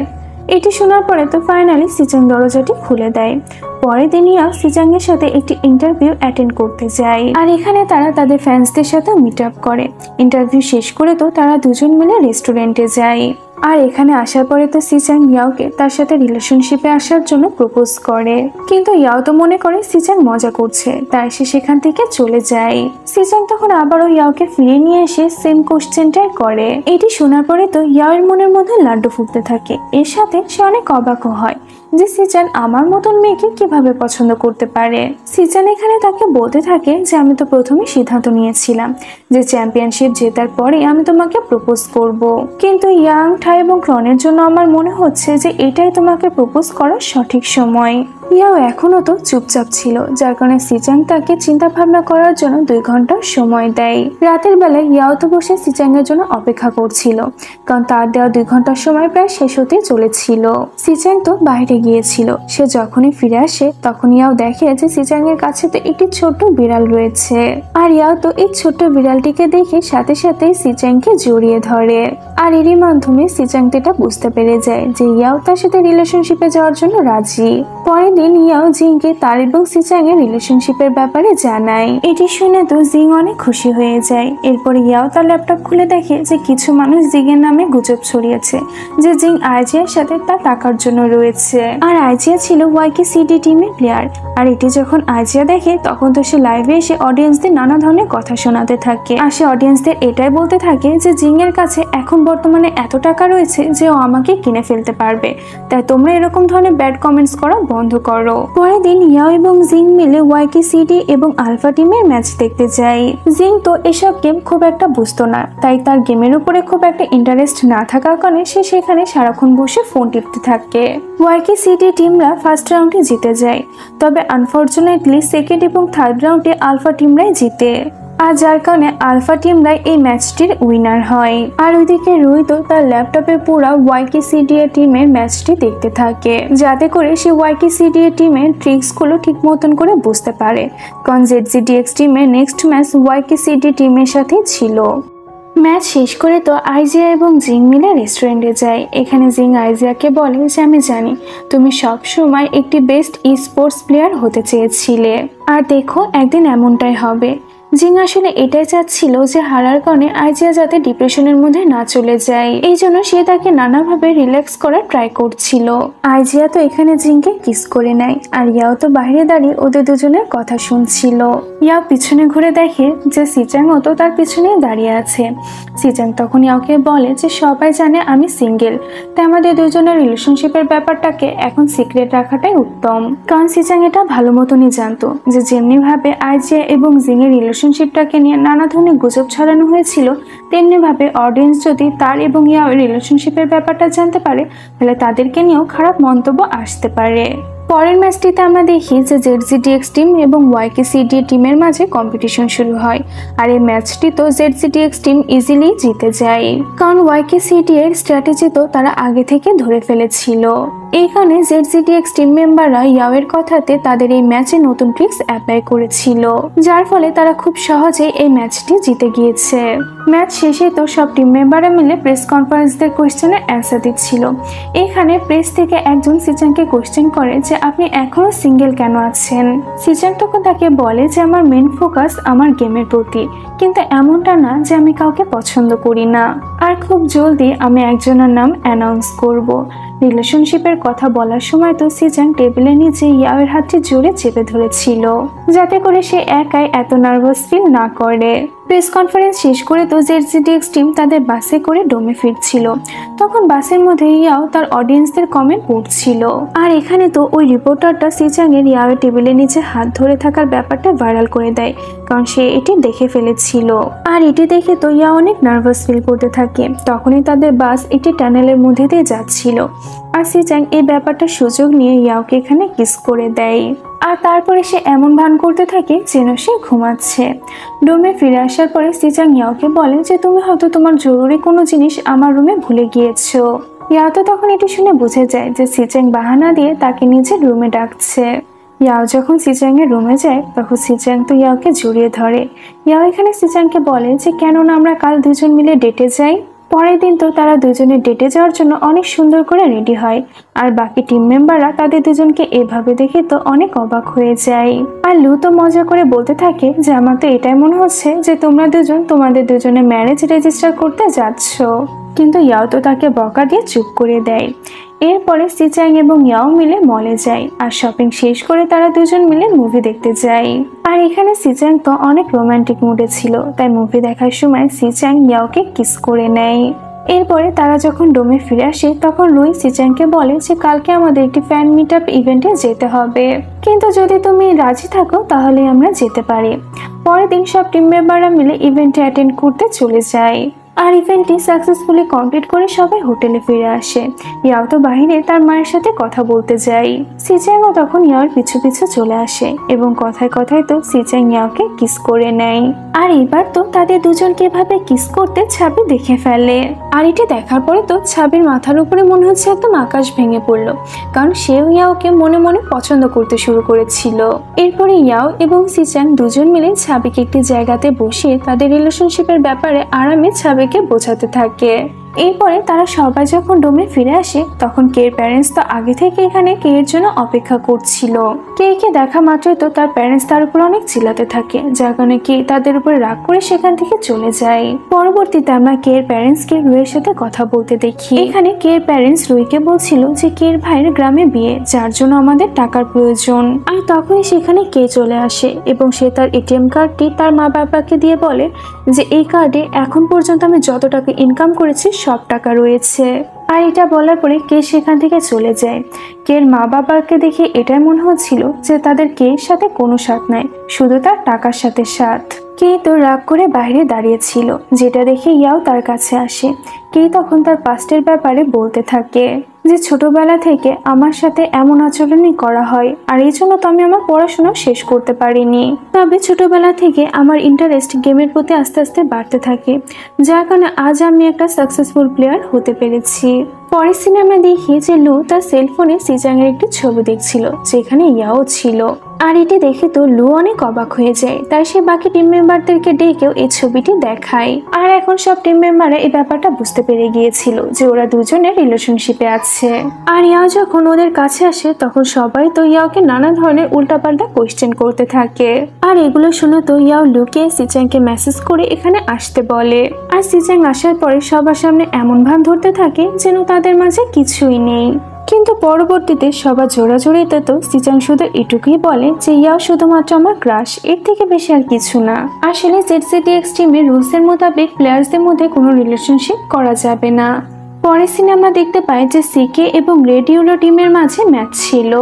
এটি শোনার পরে তো ফাইনালি সিজাং দরজাটি খুলে দেয়। পরের দিন ইয়াও সিজাং এর সাথে একটি ইন্টারভিউ অ্যাটেন্ড করতে যায় আর এখানে তারা তাদের ফ্যান্সদের সাথে মিট আপ করে। ইন্টারভিউ শেষ করে তো তারা দুজন মিলে রেস্টুরেন্টে যায়। আর এখানে আসার পরে তো সিজাং ইয়াওকে তার সাথে রিলেশনশিপে আসার জন্য প্রপোজ করে, কিন্তু ইয়াও তো মনে করে সিজাং মজা করছে, তাই সে সেখান থেকে চলে যায়। সিজাং তখন আবারও ইয়াওকে ফিরে নিয়ে এসে সেম কোশ্চেনটাই করে। এটি শোনার পরে তো ইয়াওয়ের মনের মধ্যে লাড্ডু ফুটতে থাকে। এর সাথে সে অনেক অবাকও হয় যে সিজান আমার মতন মেয়েকে কিভাবে পছন্দ করতে পারে। সিজান এখানে তাকে বলতে থাকে যে আমি তো প্রথমে সিদ্ধান্ত নিয়েছিলাম যে চ্যাম্পিয়নশিপ জেতার পরে আমি তোমাকে প্রপোজ করব, কিন্তু ইয়াং ঠাই এবং ক্রনের জন্য আমার মনে হচ্ছে যে এটাই তোমাকে প্রপোজ করার সঠিক সময়। ইয়াও এখনো তো চুপচাপ ছিল, যার কারণে সিজাং তাকে চিন্তা ভাবনা করার জন্য 2 ঘন্টার সময় দেয়। রাতের বেলায় ইয়াও তো বসে সিজাং এর জন্য অপেক্ষা করছিল, কারণ তার দেওয়া 2 ঘন্টার সময় প্রায় শেষ হতে চলেছিল। সিজাং তো বাইরে গিয়েছিল। সে যখনই ফিরে আসে তখন ইয়াও দেখে যে সিজাং এর কাছে তো একটি ছোট্ট বিড়াল রয়েছে। আর ইয়াও তো এই ছোট্ট বিড়ালটিকে দেখে সাথে সাথে সিজাংকে জড়িয়ে ধরে। আর এরই মাধ্যমে সিজাং এটা বুঝতে পেরে যায় যে ইয়াও তার সাথে রিলেশনশিপে যাওয়ার জন্য রাজি। পরের দিন ইয়াও জিংকে তার এবং সিজাং এর রিলেশনশিপের ব্যাপারে জানায়। এটি শুনে তো জিং অনেক খুশি হয়ে যায়। এরপর ইয়াও তার ল্যাপটপ খুলে দেখে যে কিছু মানুষ জিং এর নামে গুজব ছড়িয়েছে যে জিং আইজিয়ার সাথে তার টাকার জন্য রয়েছে। আর আইজিয়া ছিল YKCD টিমের প্লেয়ার। আর এটি যখন আইজিয়া দেখে তখন তো সে লাইভে এসে অডিয়েন্সদের নানা ধরনের কথা শোনাতে থাকে। আর সে অডিয়েন্সদের এটাই বলতে থাকে যে জিং এর কাছে এখন বর্তমানে এত টাকা রয়েছে যে ও আমাকে কিনে ফেলতে পারবে, তাই তোমরা এরকম ধরনের ব্যাড কমেন্টস করা বন্ধ করো। পরের দিন ইয়াও এবং জিং মিলে ওয়াইকে সিডি এবং আলফা টিমের ম্যাচ দেখতে যায়। জিং তো এসব গেম খুব একটা বুঝতো না, তাই তার গেমের উপরে খুব একটা ইন্টারেস্ট না থাকার কারণে সে সেখানে সারাক্ষণ বসে ফোন টিপতে থাকে। ওয়াইকে সিডি টিমরা ফার্স্ট রাউন্ডে জিতে যায়, তবে আনফরচুনেটলি সেকেন্ড এবং থার্ড রাউন্ডে আলফা টিমরাই জিতে, আর যার কারণে আলফা টিমরাই এই ম্যাচটির উইনার হয়। আর ওইদিকে রুই তো তার ল্যাপটপে পুরো ওয়াইকে সিডিএ টিমের ম্যাচটি দেখতে থাকে, যাতে করে সে ওয়াইকে সিডিএ টিমের ট্রিক্সগুলো ঠিক মতন করে বুঝতে পারে, কারণ জেডজিডিএক্স টিমের নেক্সট ম্যাচ ওয়াইকে সিডি টিমের সাথে ছিল। ম্যাচ শেষ করে তো আইজিয়া এবং জিং মিলে রেস্টুরেন্টে যায়। এখানে জিং আইজিয়াকে বলে যে আমি জানি তুমি সব সময় একটি বেস্ট ই স্পোর্টস প্লেয়ার হতে চেয়েছিলে, আর দেখো একদিন এমনটাই হবে। জিং আসলে এটাই চাচ্ছিল যে হারার কারণে আইজিয়া যাতে ডিপ্রেশনের মধ্যে না চলে যায়, এই জন্য সে তাকে নানাভাবে রিল্যাক্স করার ট্রাই করছিল। আইজিয়া তো এখানে জিংকে কিস করে নেয়, আর ইয়াও তো বাইরে দাঁড়িয়ে ওদের দুজনের কথা শুনছিল। ইয়াও পিছনে ঘুরে দেখে যে সিচাংও তো তার পিছনে দাঁড়িয়ে আছে। সিচাং তখন ইয়াওকে বলে যে সবাই জানে আমি সিঙ্গেল, তাই আমাদের দুজনের রিলেশনশিপের ব্যাপারটাকে এখন সিক্রেট রাখাটাই উত্তম, কারণ সিচাং এটা ভালো মতনই জানতো যে যেমনি ভাবে আইজিয়া এবং জিং এর রিলেশনশিপটাকে নিয়ে নানা ধরনের গুজব ছড়ানো হয়েছিল, তেমনি ভাবে অডিয়েন্স যদি তার এবং ইয়াও রিলেশনশিপের ব্যাপারটা জানতে পারে, তাহলে তাদেরকে নিয়েও খারাপ মন্তব্য আসতে পারে। পরের ম্যাচটিতে আমরা দেখি যে জেডজিডিএক্স টিম এবং ওয়াইকে সিডি টিমের মাঝে কম্পিটিশন শুরু হয়, আর এই ম্যাচটি তো জেডজিডিএক্স টিম ইজিলি জিতে যায়, কারণ ওয়াইকে সিডি এর স্ট্র্যাটেজি তো তারা আগে থেকে ধরে ফেলেছিল। এইখানে জেডজিডিএক্স টিম মেম্বাররা ইয়াওয়ের কথাতে তাদের এই ম্যাচে নতুন ট্রিক্স অ্যাপ্লাই করেছিল, যার ফলে তারা খুব সহজেই এই ম্যাচটি জিতে গিয়েছে। ম্যাচ শেষে তো সব টিম মেম্বাররা মিলে প্রেস কনফারেন্সদের কোয়েশ্চেনের অ্যান্সার দিচ্ছিল। এখানে প্রেস থেকে একজন সিচাংকে কোয়েশ্চেন করে যে আপনি এখনো সিঙ্গেল কেন আছেন। সিচাং তখন তাকে বলে যে আমার মেন ফোকাস আমার গেমের প্রতি, কিন্তু এমনটা না যে আমি কাউকে পছন্দ করি না, আর খুব জলদি আমি একজনের নাম অ্যানাউন্স করব। রিলেশনশিপের কথা বলার সময় তো সিচাং টেবিলের নিচে ইয়াওয়ের হাতটি জোরে চেপে ধরেছিল, যাতে করে সে একাই এত নার্ভাস ফিল না করে। প্রেস কনফারেন্স শেষ করে তো জেডজিডিএক্স টিম তাদের বাসে করে ডোমে ফিরছিল, তখন বাসের মধ্যে ইয়াও তার অডিয়েন্সদের কমেন্ট পড়ছিল। আর এখানে তো ওই রিপোর্টারটা সিচাং এর ইয়াওয়ের টেবিলের নিচে হাত ধরে থাকার ব্যাপারটা ভাইরাল করে দেয়, কারণ সে এটি দেখে ফেলেছিল। আর এটি দেখে তো ইয়া অনেক নার্ভাস ফিল করতে থাকে। তখনই তাদের বাস একটি টানেলের মধ্যে দিয়ে যাচ্ছিল, আর সিচাং এই ব্যাপারটা সুযোগ নিয়ে ইয়াওকে এখানে কিস করে দেয়, আর তারপরে সে এমন ভান করতে থাকে যেন সে ঘুমাচ্ছে। ডোমে ফিরে আসার পরে সিচাং ইয়াওকে বলে যে তুমি হয়তো তোমার জরুরি কোনো জিনিস আমার রুমে ভুলে গিয়েছো। ইয়াও তো তখন এটি শুনে বুঝে যায় যে সিচাং বাহানা দিয়ে তাকে নিজের রুমে ডাকছে। ইয়াও যখন সিচাং এর রুমে যায় তখন সিচাং তো ইয়াওকে জড়িয়ে ধরে। ইয়াও এখানে সিচাংকে বলে যে কেন না আমরা কাল দুজন মিলে ডেটে যাই। পরের দিন তো তারা দুজনে ডেটে যাওয়ার জন্য অনেক সুন্দর করে রেডি হয়, আর বাকি টিম মেম্বাররা তাদের দুজনকে এভাবে দেখে তো অনেক অবাক হয়ে যায়। আর লু তো মজা করে বলতে থাকে যে আমার তো এটাই মনে হচ্ছে যে তোমরা দুজন তোমাদের দুজনে ম্যারেজ রেজিস্টার করতে যাচ্ছ, কিন্তু ইয়াও তো তাকে বকা দিয়ে চুপ করে দেয়। এরপরে সিচাং এবং ইয়াও মিলে মলে যায়, আর শপিং শেষ করে তারা দুজন মিলে মুভি দেখতে যায়। আর এখানে সিচাং তো অনেক রোমান্টিক মুডে ছিল, তাই মুভি দেখার সময় সিচাং ইয়াওকে কিস করে নেয়। এরপরে তারা যখন ডোমে ফিরে আসে তখন লুই সিচাংকে বলে যে কালকে আমাদের একটি ফ্যান মিট আপ ইভেন্টে যেতে হবে, কিন্তু যদি তুমি রাজি থাকো তাহলে আমরা যেতে পারি। পরের দিন সব টিম মেম্বাররা মিলে ইভেন্টে অ্যাটেন্ড করতে চলে যায়, আর ইভেন্টটি সাকসেসফুলি কমপ্লিট করে সবাই হোটেলে ফিরে আসে। ইয়াও তো বাহিরে তার মায়ের সাথে কথা বলতে যায়। সিচাংও তখন ইয়াওর পিছু পিছু চলে আসে এবং কথায় কথায় তো সিচাং ইয়াওকে কিস করে নেয়। আর এবার তো তাদের দুজনকে এভাবে কিস করতে ছাবি দেখে ফেলে, আর এটি দেখার পরে তো ছাবির মাথার উপরে মনে হচ্ছে একদম আকাশ ভেঙে পড়লো, কারণ সেও ইয়াওকে মনে মনে পছন্দ করতে শুরু করেছিল। এরপরে ইয়াও এবং সিচাং দুজন মিলে ছাবিকে একটি জায়গাতে বসিয়ে তাদের রিলেশনশিপের ব্যাপারে আরামে ছাবিকে বোঝাতে থাকে। এরপরে তারা সবাই যখন ডোমে ফিরে আসে তখন কের প্যারেন্টস তো আগে থেকে এখানে কে এর জন্য অপেক্ষা করছিল। কে দেখা মাত্রই তো তার প্যারেন্টস তার উপর অনেক চিল্লাতে থাকে, যার কারণে কে তাদের উপরে রাগ করে সেখান থেকে চলে যায়। পরবর্তীতে আমরা কে এর প্যারেন্টস কে রুইয়ের সাথে কথা বলতে দেখি। এখানে কে এর প্যারেন্টস রুইকে বলছিল যে কে এর ভাইয়ের গ্রামে বিয়ে, যার জন্য আমাদের টাকার প্রয়োজন। আর তখনই সেখানে কে চলে আসে এবং সে তার এটিএম কার্ডটি তার মা বাবাকে দিয়ে বলে যে এই কার্ডে এখন পর্যন্ত আমি যত টাকা ইনকাম করেছি সব টাকা রয়েছে। আর এটা বলার পরে কে সেখান থেকে চলে যায়। কের মা বাবাকে দেখে এটাই মনে হচ্ছিল যে তাদের কের সাথে কোনো স্বাদ নাই, শুধু তার টাকার সাথে স্বাদ। কে তো রাগ করে বাইরে দাঁড়িয়েছিল, যেটা দেখে ইয়াও তার কাছে আসে। কে তখন তার পাস্টের ব্যাপারে বলতে থাকে যে ছোটবেলা থেকে আমার সাথে এমন আচরণই করা হয়, আর এই জন্য তো আমি আমার পড়াশোনা শেষ করতে পারিনি। তবে ছোটবেলা থেকে আমার ইন্টারেস্ট গেমের প্রতি আস্তে আস্তে বাড়তে থাকে, যার কারণে আজ আমি একটা সাকসেসফুল প্লেয়ার হতে পেরেছি। পরের সিনেমা দেখি যে লু তার সেলফোনে সিজাং এর একটি ছবি দেখছিল, যেখানে ইয়াও ছিল। আর এটি দেখে তো লু অনেক অবাক হয়ে যায়, তাই সে বাকি টিম মেম্বারদেরকে ডেকেও এই ছবিটি দেখায়। আর এখন সব টিম মেম্বাররা এই ব্যাপারটা বুঝতে পেরে গিয়েছিল যে ওরা দুজনের রিলেশনশিপে আছে। আর ইয়াও যখন ওদের কাছে আসে তখন সবাই তো ইয়াওকে নানা ধরনের উল্টাপাল্টা কোয়েশ্চেন করতে থাকে। আর এগুলো শুনে তো ইয়াও লুকে সিজাংকে মেসেজ করে এখানে আসতে বলে। আর সিজাং আসার পরে সবার সামনে এমন ভান ধরতে থাকে যেন তাদের মাঝে কিছুই নেই। কিন্তু পরবর্তীতে সবার জোড়াজোড়িতে তো সিজাং শুধু এটুকুই বলে যে ইয়াও শুধুমাত্র আমার ক্রাশ, এর থেকে বেশি আর কিছু না। আসলে ZZDX টিমের রুলসের মোতাবেক প্লেয়ার্সদের মধ্যে কোনো রিলেশনশিপ করা যাবে না। পরে সিনেমা দেখতে পাই যে সিকে এবং রেড ইয়েলো টিমের মাঝে ম্যাচ ছিল।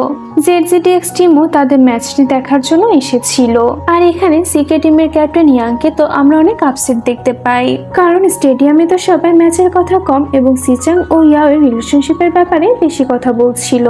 ZZDX টিমও তাদের ম্যাচটি দেখার জন্য এসেছিল। আর এখানে সিকে টিমের ক্যাপ্টেন ইয়াংকে তো আমরা অনেক আপসেট দেখতে পাই, কারণ স্টেডিয়ামে তো সবাই ম্যাচের কথা কম এবং সিজাং ও ইয়াওয়ের রিলেশনশিপের ব্যাপারে বেশি কথা বলছিল।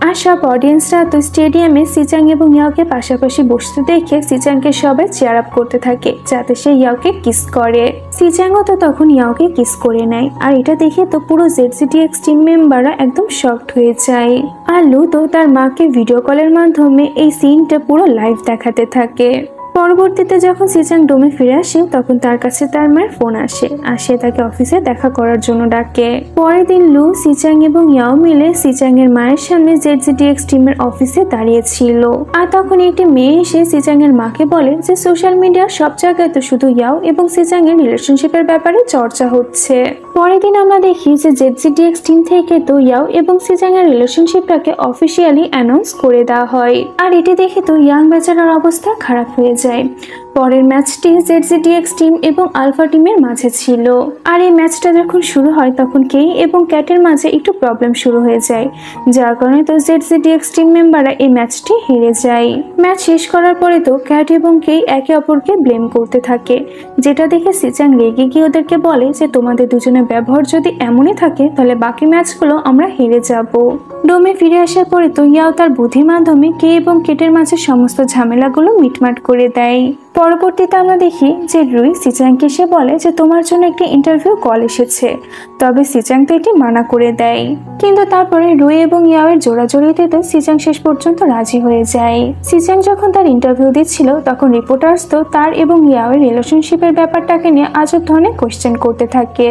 আর সব অডিয়েন্সরা তো স্টেডিয়ামে সিজাং এবং ইয়াওকে পাশাপাশি বসতে দেখে সিজাংকে সবাই চেয়ার আপ করতে থাকে যাতে সে ইয়াওকে কিস করে। সিজাংও তো তখন ইয়াওকে কিস করে নেয়। আর এটা দেখে তো পুরো ZZDX টিম মেম্বাররা একদম শকড হয়ে যায়। আর লু তো তার মাকে ভিডিও কলের মাধ্যমে এই সিনটা পুরো লাইভ দেখাতে থাকে। পরবর্তীতে যখন সিজাং ডোমে ফিরে আসে তখন তার কাছে তার মায়ের ফোন আসে, আর সে তাকে অফিসে দেখা করার জন্য ডাকে। পরের দিন লু, সিজাং এবং ইয়াও মিলে সিজাং এর মায়ের সামনে ZZDX টিমের অফিসে দাঁড়িয়েছিল। আর তখন একটি মেয়ে এসে সিজাং এর মাকে বলে যে সোশ্যাল মিডিয়ার সব জায়গায় তো শুধু ইয়াও এবং সিজাং এর রিলেশনশিপের ব্যাপারে চর্চা হচ্ছে। পরের দিন আমরা দেখি যে ZZDX টিম থেকে তো ইয়াও এবং সিজাং এর রিলেশনশিপটাকে অফিসিয়ালি অ্যানাউন্স করে দেওয়া হয়। আর এটি দেখে তো ইয়াং বেচারার অবস্থা খারাপ হয়ে যায়। পরের ম্যাচটি ZZDX টিম এবং আলফা টিমের মাঝে ছিল। আর এই ম্যাচটা যখন শুরু হয় তখন কেই এবং ক্যাটের মাঝে একটু প্রবলেম শুরু হয়ে যায়, যার কারণে তো ZZDX টিম মেম্বাররা এই ম্যাচটি হেরে যায়। ম্যাচ শেষ করার পরে তো ক্যাট এবং কেই একে অপরকে ব্লেম করতে থাকে, যেটা দেখে সিজাং রেগে গিয়ে ওদেরকে বলে যে তোমাদের দুজনের ব্যবহার যদি এমনই থাকে তাহলে বাকি ম্যাচগুলো আমরা হেরে যাব। ডোমে ফিরে আসার পরে তো ইয়াও তার বুদ্ধির মাধ্যমে কে এবং কেটের মাঝে সমস্ত ঝামেলাগুলো মিটমাট করে দেয়। পরবর্তীতে আমরা দেখি যে রুই সিজাংকে এসে বলে যে তোমার জন্য একটি ইন্টারভিউ কল এসেছে, তবে সিজাং তো এটি মানা করে দেয়। কিন্তু তারপরে রুই এবং ইয়াওয়ের জোড়াজোড়িতে তো সিজাং শেষ পর্যন্ত রাজি হয়ে যায়। সিজাং যখন তার ইন্টারভিউ দিচ্ছিল তখন রিপোর্টার্স তো তার এবং ইয়াওয়ের রিলেশনশিপের ব্যাপারটাকে নিয়ে আজব ধরনের কোয়েশ্চেন করতে থাকে।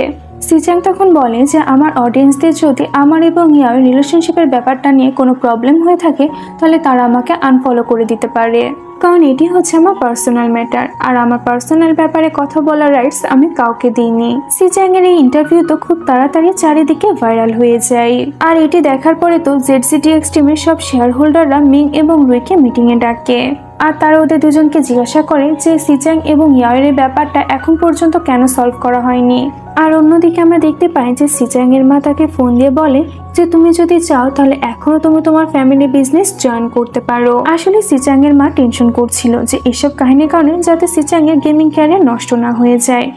সিজাং তখন বলে যে আমার অডিয়েন্সদের যদি আমার এবং ইয়াওয়ের রিলেশনশিপের ব্যাপারটা নিয়ে কোনো প্রবলেম হয়ে থাকে তাহলে তারা আমাকে আনফলো করে দিতে পারে, কারণ এটি হচ্ছে আমার পার্সোনাল ম্যাটার, আর আমার পার্সোনাল ব্যাপারে কথা বলার রাইটস আমি কাউকে দিইনি। সিজাং এর এই ইন্টারভিউ তো খুব তাড়াতাড়ি চারিদিকে ভাইরাল হয়ে যায়। আর এটি দেখার পরে তো ZZDX টিমের সব শেয়ার হোল্ডাররা মিং এবং রুইকে মিটিং এ ডাকে। আর তারা ওদের দুজনকে জিজ্ঞাসা করে যে সিজাং এবং ইয়াওয়ের এই ব্যাপারটা এখন পর্যন্ত কেন সলভ করা হয়নি। আর অন্যদিকে আমরা দেখতে পাই যে সিজাং এর মা তাকে ফোন দিয়ে বলে যে তুমি যদি চাও তাহলে এখনো তুমি তোমার ফ্যামিলি বিজনেস জয়েন করতে পারো। আসলে সিজাং এর মা টেনশন করছিল যে এসব কাহিনীর কারণে যাতে সিজাং এর গেমিং ক্যারিয়ার নষ্ট না হয়ে যায়।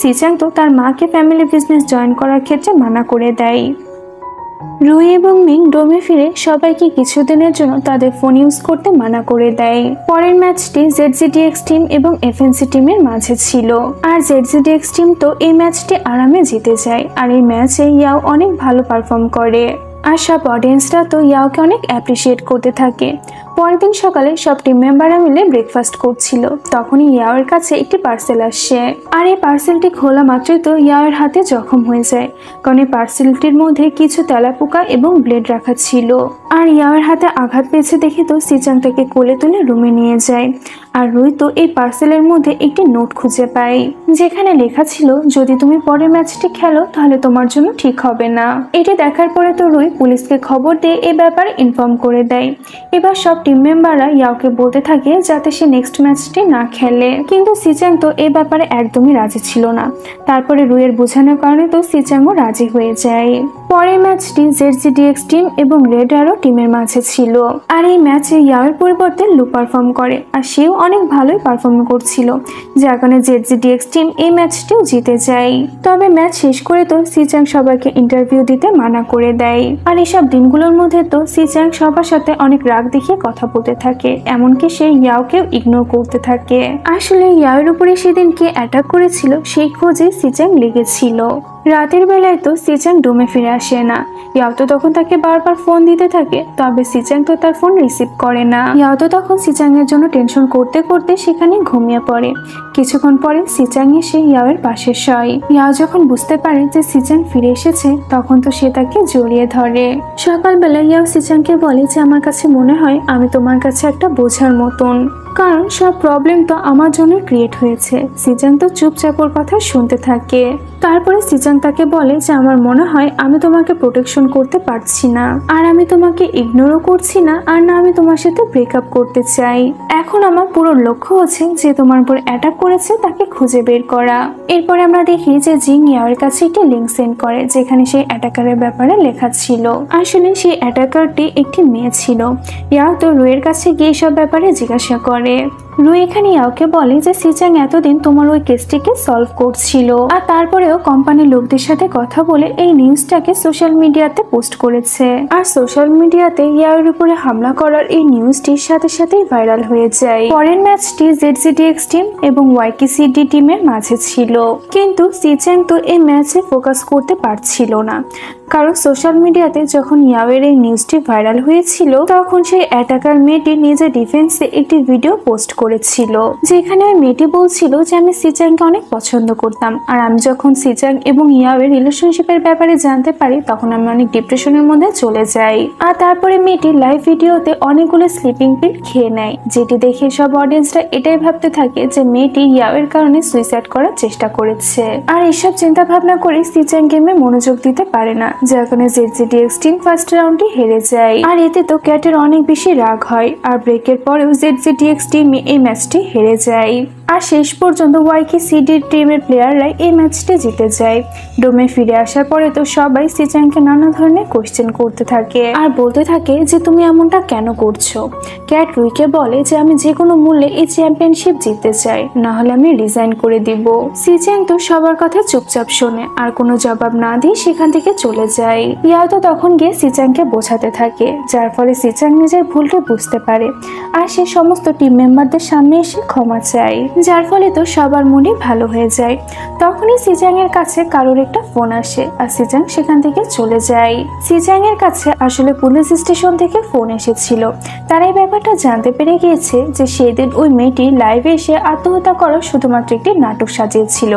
সিজাং তো তার মাকে ফ্যামিলি বিজনেস জয়েন করার ক্ষেত্রে মানা করে দেয়। রুই এবং মিং ডোমে ফিরে সবাইকে কিছুদিনের জন্য তাদের ফোন ইউজ করতে মানা করে দেয়। পরের ম্যাচটি ZZDX টিম এবং FNC টিমের মাঝে ছিল। আর ZZDX টিম তো এই ম্যাচটি আরামে জিতে যায়। আর এই ম্যাচে ইয়াও অনেক ভালো পারফর্ম করে। আর সব অডিয়েন্সরা তো ইয়াওকে অনেক অ্যাপ্রিসিয়েট করতে থাকে। পরের দিন সকালে সব টিম মেম্বাররা মিলে ব্রেকফাস্ট করছিল, তখনই ইয়াওয়ের কাছে একটি পার্সেল আসে। আর এই পার্সেলটি খোলা মাত্রই তো ইয়াওয়ের হাতে জখম হয়ে যায়, কারণ এই পার্সেলটির মধ্যে কিছু তেলাপোকা এবং ব্লেড রাখা ছিল। আর ইয়াওয়ের হাতে আঘাত পেয়েছে দেখে তো সিজাং তাকে কোলে তুলে রুমে নিয়ে যায়। আর রুই তো এই পার্সেলের মধ্যে একটি নোট খুঁজে পায়, যেখানে লেখা ছিল যদি তুমি পরের ম্যাচটি খেলো তাহলে তোমার জন্য ঠিক হবে না। এটি দেখার পরে তো রুই পুলিশকে খবর দিয়ে এই ব্যাপারে ইনফর্ম করে দেয়। এবার সব টিম মেম্বাররা ইয়াওকে বলতে থাকে যাতে সে নেক্সট ম্যাচটি না খেলে, কিন্তু সিচাং তো এই ব্যাপারে একদমই রাজি ছিল না। তারপরে রুইয়ের বোঝানোর কারণে তো সিচাংও রাজি হয়ে যায়। পরের ম্যাচটি ZZDX টিম এবং রেড অ্যারো টিমের মাঝে ছিল। আর এই ম্যাচে ইয়াওয়ের পরিবর্তে লু পারফর্ম করে, আর সেও অনেক ভালোই পারফর্ম করছিল, যার কারণে ZZDX টিম এই ম্যাচটিও জিতে যায়। তবে ম্যাচ শেষ করে তো সিচাং সবাইকে ইন্টারভিউ দিতে মানা করে দেয়। আর এসব দিনগুলোর মধ্যে তো সিচাং সবার সাথে অনেক রাগ দেখিয়ে কথা বলতে থাকে, এমনকি সে ইয়াওকেও ইগনোর করতে থাকে। আসলে ইয়াওয়ের উপরে সেদিন কে অ্যাটাক করেছিল সেই খোঁজে সিচাং লেগেছিল। রাতের বেলায় তো সিচাং ডোমে ফিরে আসে না। ইয়াও তো তখন তাকে বারবার ফোন দিতে থাকে, তবে সিচাং তো তার ফোন রিসিভ করে না। ইয়াও তো তখন সিচাং এর জন্য টেনশন করতে করতে সেখানে ঘুমিয়ে পড়ে। কিছুক্ষণ পরে সিচাং এসে ইয়াওয়ের পাশে শয়। ইয়াও যখন বুঝতে পারে যে সিচাং ফিরে এসেছে, তখন তো সে তাকে জড়িয়ে ধরে। সকালবেলা ইয়াও সিচাংকে বলে যে আমার কাছে মনে হয় আমি তোমার কাছে একটা বোঝার মতন, কারণ সব প্রবলেম তো আমার জন্য ক্রিয়েট হয়েছে। সিচাং তো চুপচাপ ওর কথা শুনতে থাকে। তারপরে সিচাং তাকে বলে যে আমার মনে হয় আমি তোমাকে প্রোটেকশন করতে পারছি না, আর আমি তোমাকে ইগনোরও করছি না, আর না আমি তোমার সাথে ব্রেকআপ করতে চাই। এখন আমার পুরো লক্ষ্য হচ্ছে যে তোমার উপর অ্যাটাক করেছে তাকে খুঁজে বের করা। এরপরে আমরা দেখি যে জিং ইয়াওয়ের কাছে একটি লিঙ্ক সেন্ড করে, যেখানে সেই অ্যাটাকারের ব্যাপারে লেখা ছিল। আসলে সেই অ্যাটাকারটি একটি মেয়ে ছিল। ইয়াও তো রুইয়ের কাছে গিয়ে সব ব্যাপারে জিজ্ঞাসা করে। রুই এখানে ইয়াওকে বলে যে সিচাং এতদিন তোমার ওই কেসটিকে সলভ করছিল, আর তারপরেও কোম্পানির লোকদের সাথে কথা বলে এই নিউজটাকে সোশ্যাল মিডিয়াতে পোস্ট করেছে। আর সোশ্যাল মিডিয়াতে ইয়াওয়ের উপরে হামলা করার এই নিউজটির সাথে সাথেই ভাইরাল হয়ে যায়। পরের ম্যাচটি ZZDX টিম এবং YKCD টিমের মাঝে ছিল, কিন্তু সিচাং তো এই ম্যাচে ফোকাস করতে পারছিল না, কারণ সোশ্যাল মিডিয়াতে যখন ইয়াওয়ের এই নিউজটি ভাইরাল হয়েছিল তখন সেই অ্যাটাকার মেয়েটি নিজের ডিফেন্সে একটি ভিডিও পোস্ট করেছিল, যেখানে ওই মেয়েটি বলছিল যে আমি সিচাংকে অনেক পছন্দ করতাম, আর আমি যখন সিচাং এবং ইয়াওয়ের রিলেশনশিপের ব্যাপারে জানতে পারি তখন আমি অনেক ডিপ্রেশনের মধ্যে চলে যাই। আর তারপরে মেয়েটি লাইভ ভিডিওতে অনেকগুলো স্লিপিং পিল খেয়ে নেয়, যেটি দেখে সব অডিয়েন্সরা এটাই ভাবতে থাকে যে মেয়েটি ইয়াওয়ের কারণে সুইসাইড করার চেষ্টা করেছে। আর এসব চিন্তা ভাবনা করে সিচাং গেমে মনোযোগ দিতে পারে না, যার কারণে ZZDX টিম ফার্স্ট রাউন্ডে হেরে যায়। আর এতে তো ক্যাটের অনেক বেশি রাগ হয়, আর ব্রেকের পরেও ZZDX টিম এই ম্যাচটি হেরে যায়। আর শেষ পর্যন্ত YKCD টিমের প্লেয়াররাই এই ম্যাচটি জিতে যায়। ডোমে ফিরে আসার পরে তো সবাই সিচাংকে নানা ধরনের কোশ্চেন করতে থাকে, আর বলতে থাকে যে তুমি এমনটা কেন করছো। ক্যাট রুইকে বলে যে আমি যে কোনো মূল্যে এই চ্যাম্পিয়নশিপ জিততে চাই, না হলে আমি রিজাইন করে দিব। সিচাং তো সবার কথা চুপচাপ শোনে, আর কোনো জবাব না দিয়ে সেখান থেকে চলে যায়। ইয়াও তো তখন গিয়ে সিচাংকে বোঝাতে থাকে, যার ফলে সিচাং নিজের ভুলটা বুঝতে পারে, আর সে সমস্ত টিম মেম্বারদের সামনে এসে ক্ষমা চায়, যার ফলে তো সবার মুডই ভালো হয়ে যায়। তখনই সিচাং এর কাছে কারোর একটা ফোন আসে, আর সিচাং সেখান থেকে চলে যায়। সিচাং এর কাছে আসলে পুলিশ স্টেশন থেকে ফোন এসেছিল। তারা এই ব্যাপারটা জানতে পেরে গিয়েছে যে সেদিন ওই মেয়েটি লাইভে এসে আত্মহত্যা করার শুধুমাত্র একটি নাটক সাজিয়েছিল,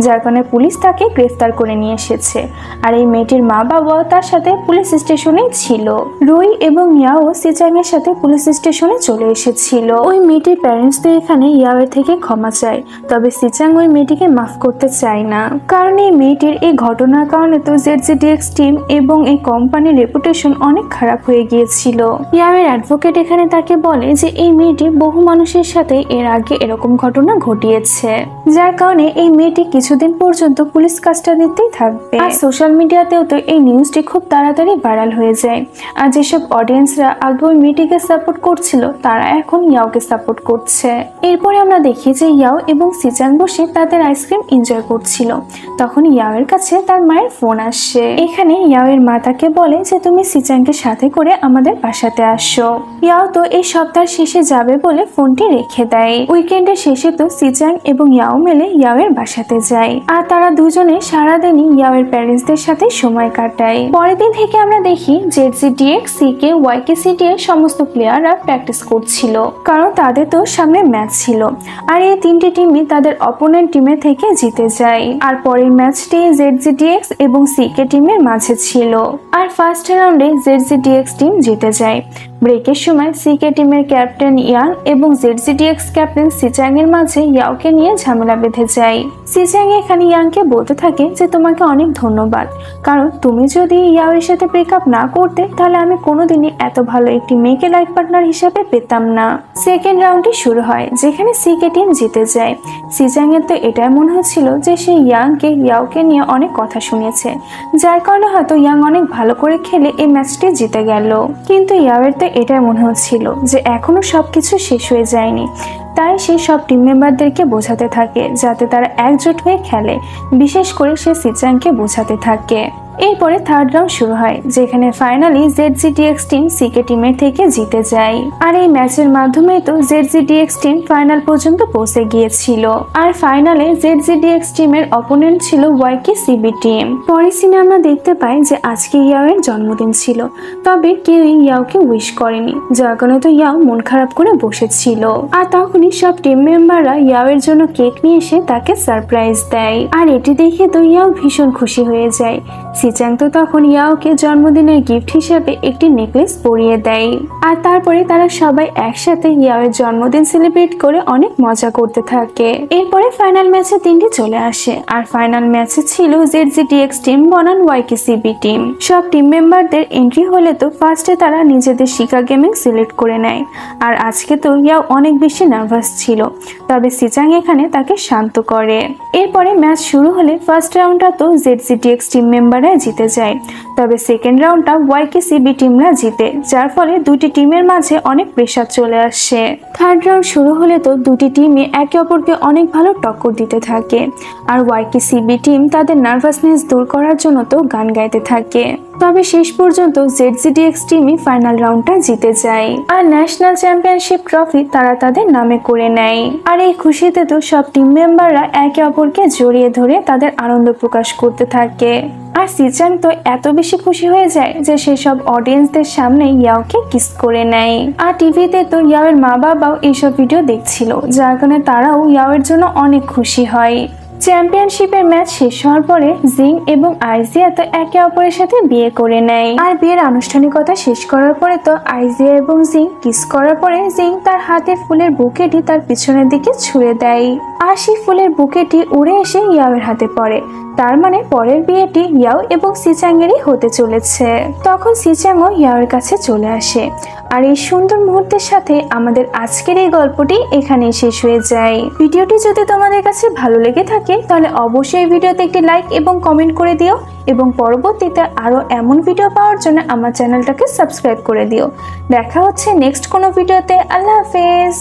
যার কারণে পুলিশ তাকে গ্রেফতার করে নিয়ে এসেছে। আর এই মেয়েটির মা বাবা তার সাথে পুলিশ স্টেশনে ছিল। রুই এবং ইয়াও সিচাং এর সাথে পুলিশ স্টেশনে চলে এসেছিল। ওই মেয়েটির প্যারেন্টস তো এখানে ইয়াওয়ের থেকে ক্ষমা চায়, তবে সিচাং ওই মেয়েটিকে মাফ করতে চায় না, কারণ এই মেয়েটির এই ঘটনার কারণে তো ZZDX টিম এবং এই কোম্পানির রেপুটেশন অনেক খারাপ হয়ে গিয়েছিল। ইয়াওয়ের অ্যাডভোকেট এখানে তাকে বলে যে এই মেয়েটি বহু মানুষের সাথে এর আগে এরকম ঘটনা ঘটিয়েছে, যার কারণে এই মেয়েটি কিছুদিন পর্যন্ত পুলিশ কাস্টাডিতেই থাকবে। আর সোশ্যাল মিডিয়াতেও তো এই নিউজটি খুব তাড়াতাড়ি ভাইরাল হয়ে যায়। আর যেসব অডিয়েন্সরা আগে ওই মেয়েটিকে সাপোর্ট করছিল তারা এখন ইয়াওকে সাপোর্ট করছে। এরপরে আমরা দেখি যে ইয়াও এবং সিচাং বসে তাদের আইসক্রিম এনজয় করছিল। তখন ইয়াওয়ের কাছে তার মায়ের ফোন আসে। এখানে ইয়াওয়ের মা তাকে বলে যে তুমি সিচাংকে সাথে করে আমাদের বাসাতে আসো। ইয়াও তো এই সপ্তাহের শেষে যাবে বলে ফোনটি রেখে দেয়। উইকেন্ডের শেষে তো সিচাং এবং ইয়াও মিলে ইয়াওয়ের বাসাতে যায়, আর তারা দুজনে সারাদিনই ইয়াওয়ের প্যারেন্টসদের সাথে সময় কাটায়। পরের দিন থেকে আমরা দেখি ZZDX, CK, YKCD এর সমস্ত প্লেয়াররা প্র্যাকটিস করছিল, কারণ তাদের তো সামনে ম্যাচ ছিল। আর এই তিনটি টিমই তাদের অপোনেন্ট টিমে থেকে জিতে যায়। আর পরের ম্যাচটি ZZDX এবং CK টিমের মাঝে ছিল, আর ফার্স্ট রাউন্ডে ZZDX টিম জিতে যায়। ব্রেকের সময় সিকে টিমের ক্যাপ্টেন ইয়াং এবং জেডজিডিএক্স ক্যাপ্টেন সিচাং এর মাঝে ইয়াওকে নিয়ে ঝামেলা বেঁধে যায়। সিচাং এখানে ইয়াংকে বলতে থাকে যে তোমাকে অনেক ধন্যবাদ, কারণ তুমি যদি ইয়াওয়ের সাথে ব্রেকআপ না করতে তাহলে আমি কোনোদিনই এত ভালো একটি মেয়েকে লাইফ পার্টনার হিসেবে পেতাম না। সেকেন্ড রাউন্ডটি শুরু হয় যেখানে সিকে টিম জিতে যায়। সিচাং এর তো এটাই মনে হচ্ছিল যে সে ইয়াওকে নিয়ে অনেক কথা শুনেছে, যার কারণে হয়তো ইয়াং অনেক ভালো করে খেলে এই ম্যাচটি জিতে গেল। কিন্তু ইয়াওয়ের তো এটাই মনে হচ্ছিল যে এখনো সবকিছু শেষ হয়ে যায়নি, তাই সে সব টিম মেম্বারদেরকে বোঝাতে থাকে যাতে তারা একজোট হয়ে খেলে, বিশেষ করে সে সিচাংকে বোঝাতে থাকে। এরপরে থার্ড রাউন্ড শুরু হয় যেখানে ফাইনালি জেডজিডিএক্স টিম সিকে টিমের থেকে জিতে যায়। আর এই ম্যাচের মাধ্যমেই তো জেডজিডিএক্স টিম ফাইনাল পর্যন্ত পৌঁছে গিয়েছিল। আর ফাইনালে জেডজিডিএক্স টিমের অপোনেন্ট ছিল ওয়াইকে সিবি টিম। পরে সিনে আমরা দেখতে পাই যে আজকে ইয়াওয়ের জন্মদিন ছিল, তবে কেউই ইয়াওকে উইশ করেনি, যার কারণে তো ইয়াও মন খারাপ করে বসেছিল। আর তখনই সব টিম মেম্বাররা ইয়াওয়ের জন্য কেক নিয়ে এসে তাকে সারপ্রাইজ দেয়। আর এটি দেখে তো ইয়াও ভীষণ খুশি হয়ে যায়। সিচাং তো তখন ইয়াওকে জন্মদিনের গিফট হিসেবে একটি নেকলেস পরিয়ে দেয়। আর তারপরে তারা সবাই একসাথে ইয়াওয়ের জন্মদিন সেলিব্রেট করে অনেক মজা করতে থাকে। এরপরে ফাইনাল ম্যাচে দিনটি চলে আসে। আর ফাইনাল ম্যাচে ছিল জেডজিডিএক্স টিম বনাম ওয়াইকে সিবি টিম। সব টিম মেম্বারদের এন্ট্রি হলে তো ফার্স্টে তারা নিজেদের শিকা গেমিং সিলেক্ট করে নেয়। আর আজকে তো ইয়াও অনেক বেশি নার্ভাস ছিল, তবে সিচাং এখানে তাকে শান্ত করে। এরপরে ম্যাচ শুরু হলে ফার্স্ট রাউন্ডটা তো জেডজিডিএক্স টিম মেম্বাররা জিতে যায়, তবে সেকেন্ড রাউন্ডটা ওয়াইকে সিবি টিমরা জিতে, যার ফলে দুটি টিমের মাঝে অনেক প্রেসার চলে আসে। থার্ড রাউন্ড শুরু হলে তো দুটি টিমে একে অপরকে অনেক ভালো টক্কর দিতে থাকে। আর ওয়াইকে সিবি টিম তাদের নার্ভাসনেস দূর করার জন্য তো গান গাইতে থাকে। তবে শেষ পর্যন্ত জেডজিডিএক্স টিমই ফাইনাল রাউন্ডটা জিতে যায় আর ন্যাশনাল চ্যাম্পিয়নশিপ ট্রফি তারা তাদের নামে করে নেয়। আর এই খুশিতে তো সব টিম মেম্বাররা একে অপরকে জড়িয়ে ধরে তাদের আনন্দ প্রকাশ করতে থাকে। আর সিচাং তো এত বেশি খুশি হয়ে যায় যে সে সব অডিয়েন্সদের সামনে ইয়াওকে কিস করে নেয়। আর টিভিতে তো ইয়াওয়ের মা বাবাও এইসব ভিডিও দেখছিল, যার কারণে তারাও ইয়াওয়ের জন্য অনেক খুশি হয়। চ্যাম্পিয়নশিপের ম্যাচ শেষ হওয়ার পরে জিং এবং আইজিয়া তো একে অপরের সাথে বিয়ে করে নেয়। আর বিয়ের আনুষ্ঠানিকতা শেষ করার পরে তো আইজিয়া এবং জিং কিস করার পরে জিং তার হাতের ফুলের বুকেটি তার পিছনের দিকে ছুঁড়ে দেয়। আর সেই ফুলের বুকেটি উড়ে এসে ইয়াওয়ের হাতে পড়ে। তার মানে পরের বিয়েটি ইয়াও এবং সিচাং এরই হতে চলেছে। তখন সিচাংও ইয়াওয়ের কাছে চলে আসে। আর এই সুন্দর মুহূর্তের সাথে আমাদের আজকের এই গল্পটি এখানেই শেষ হয়ে যায়। ভিডিওটি যদি তোমাদের কাছে ভালো লেগে থাকে তাহলে অবশ্যই ভিডিওতে একটি লাইক এবং কমেন্ট করে দিও, এবং পরবর্তীতে আরো এমন ভিডিও পাওয়ার জন্য আমার চ্যানেলটাকে সাবস্ক্রাইব করে দিও। দেখা হচ্ছে নেক্সট কোনো ভিডিওতে। আল্লাহ হাফেজ।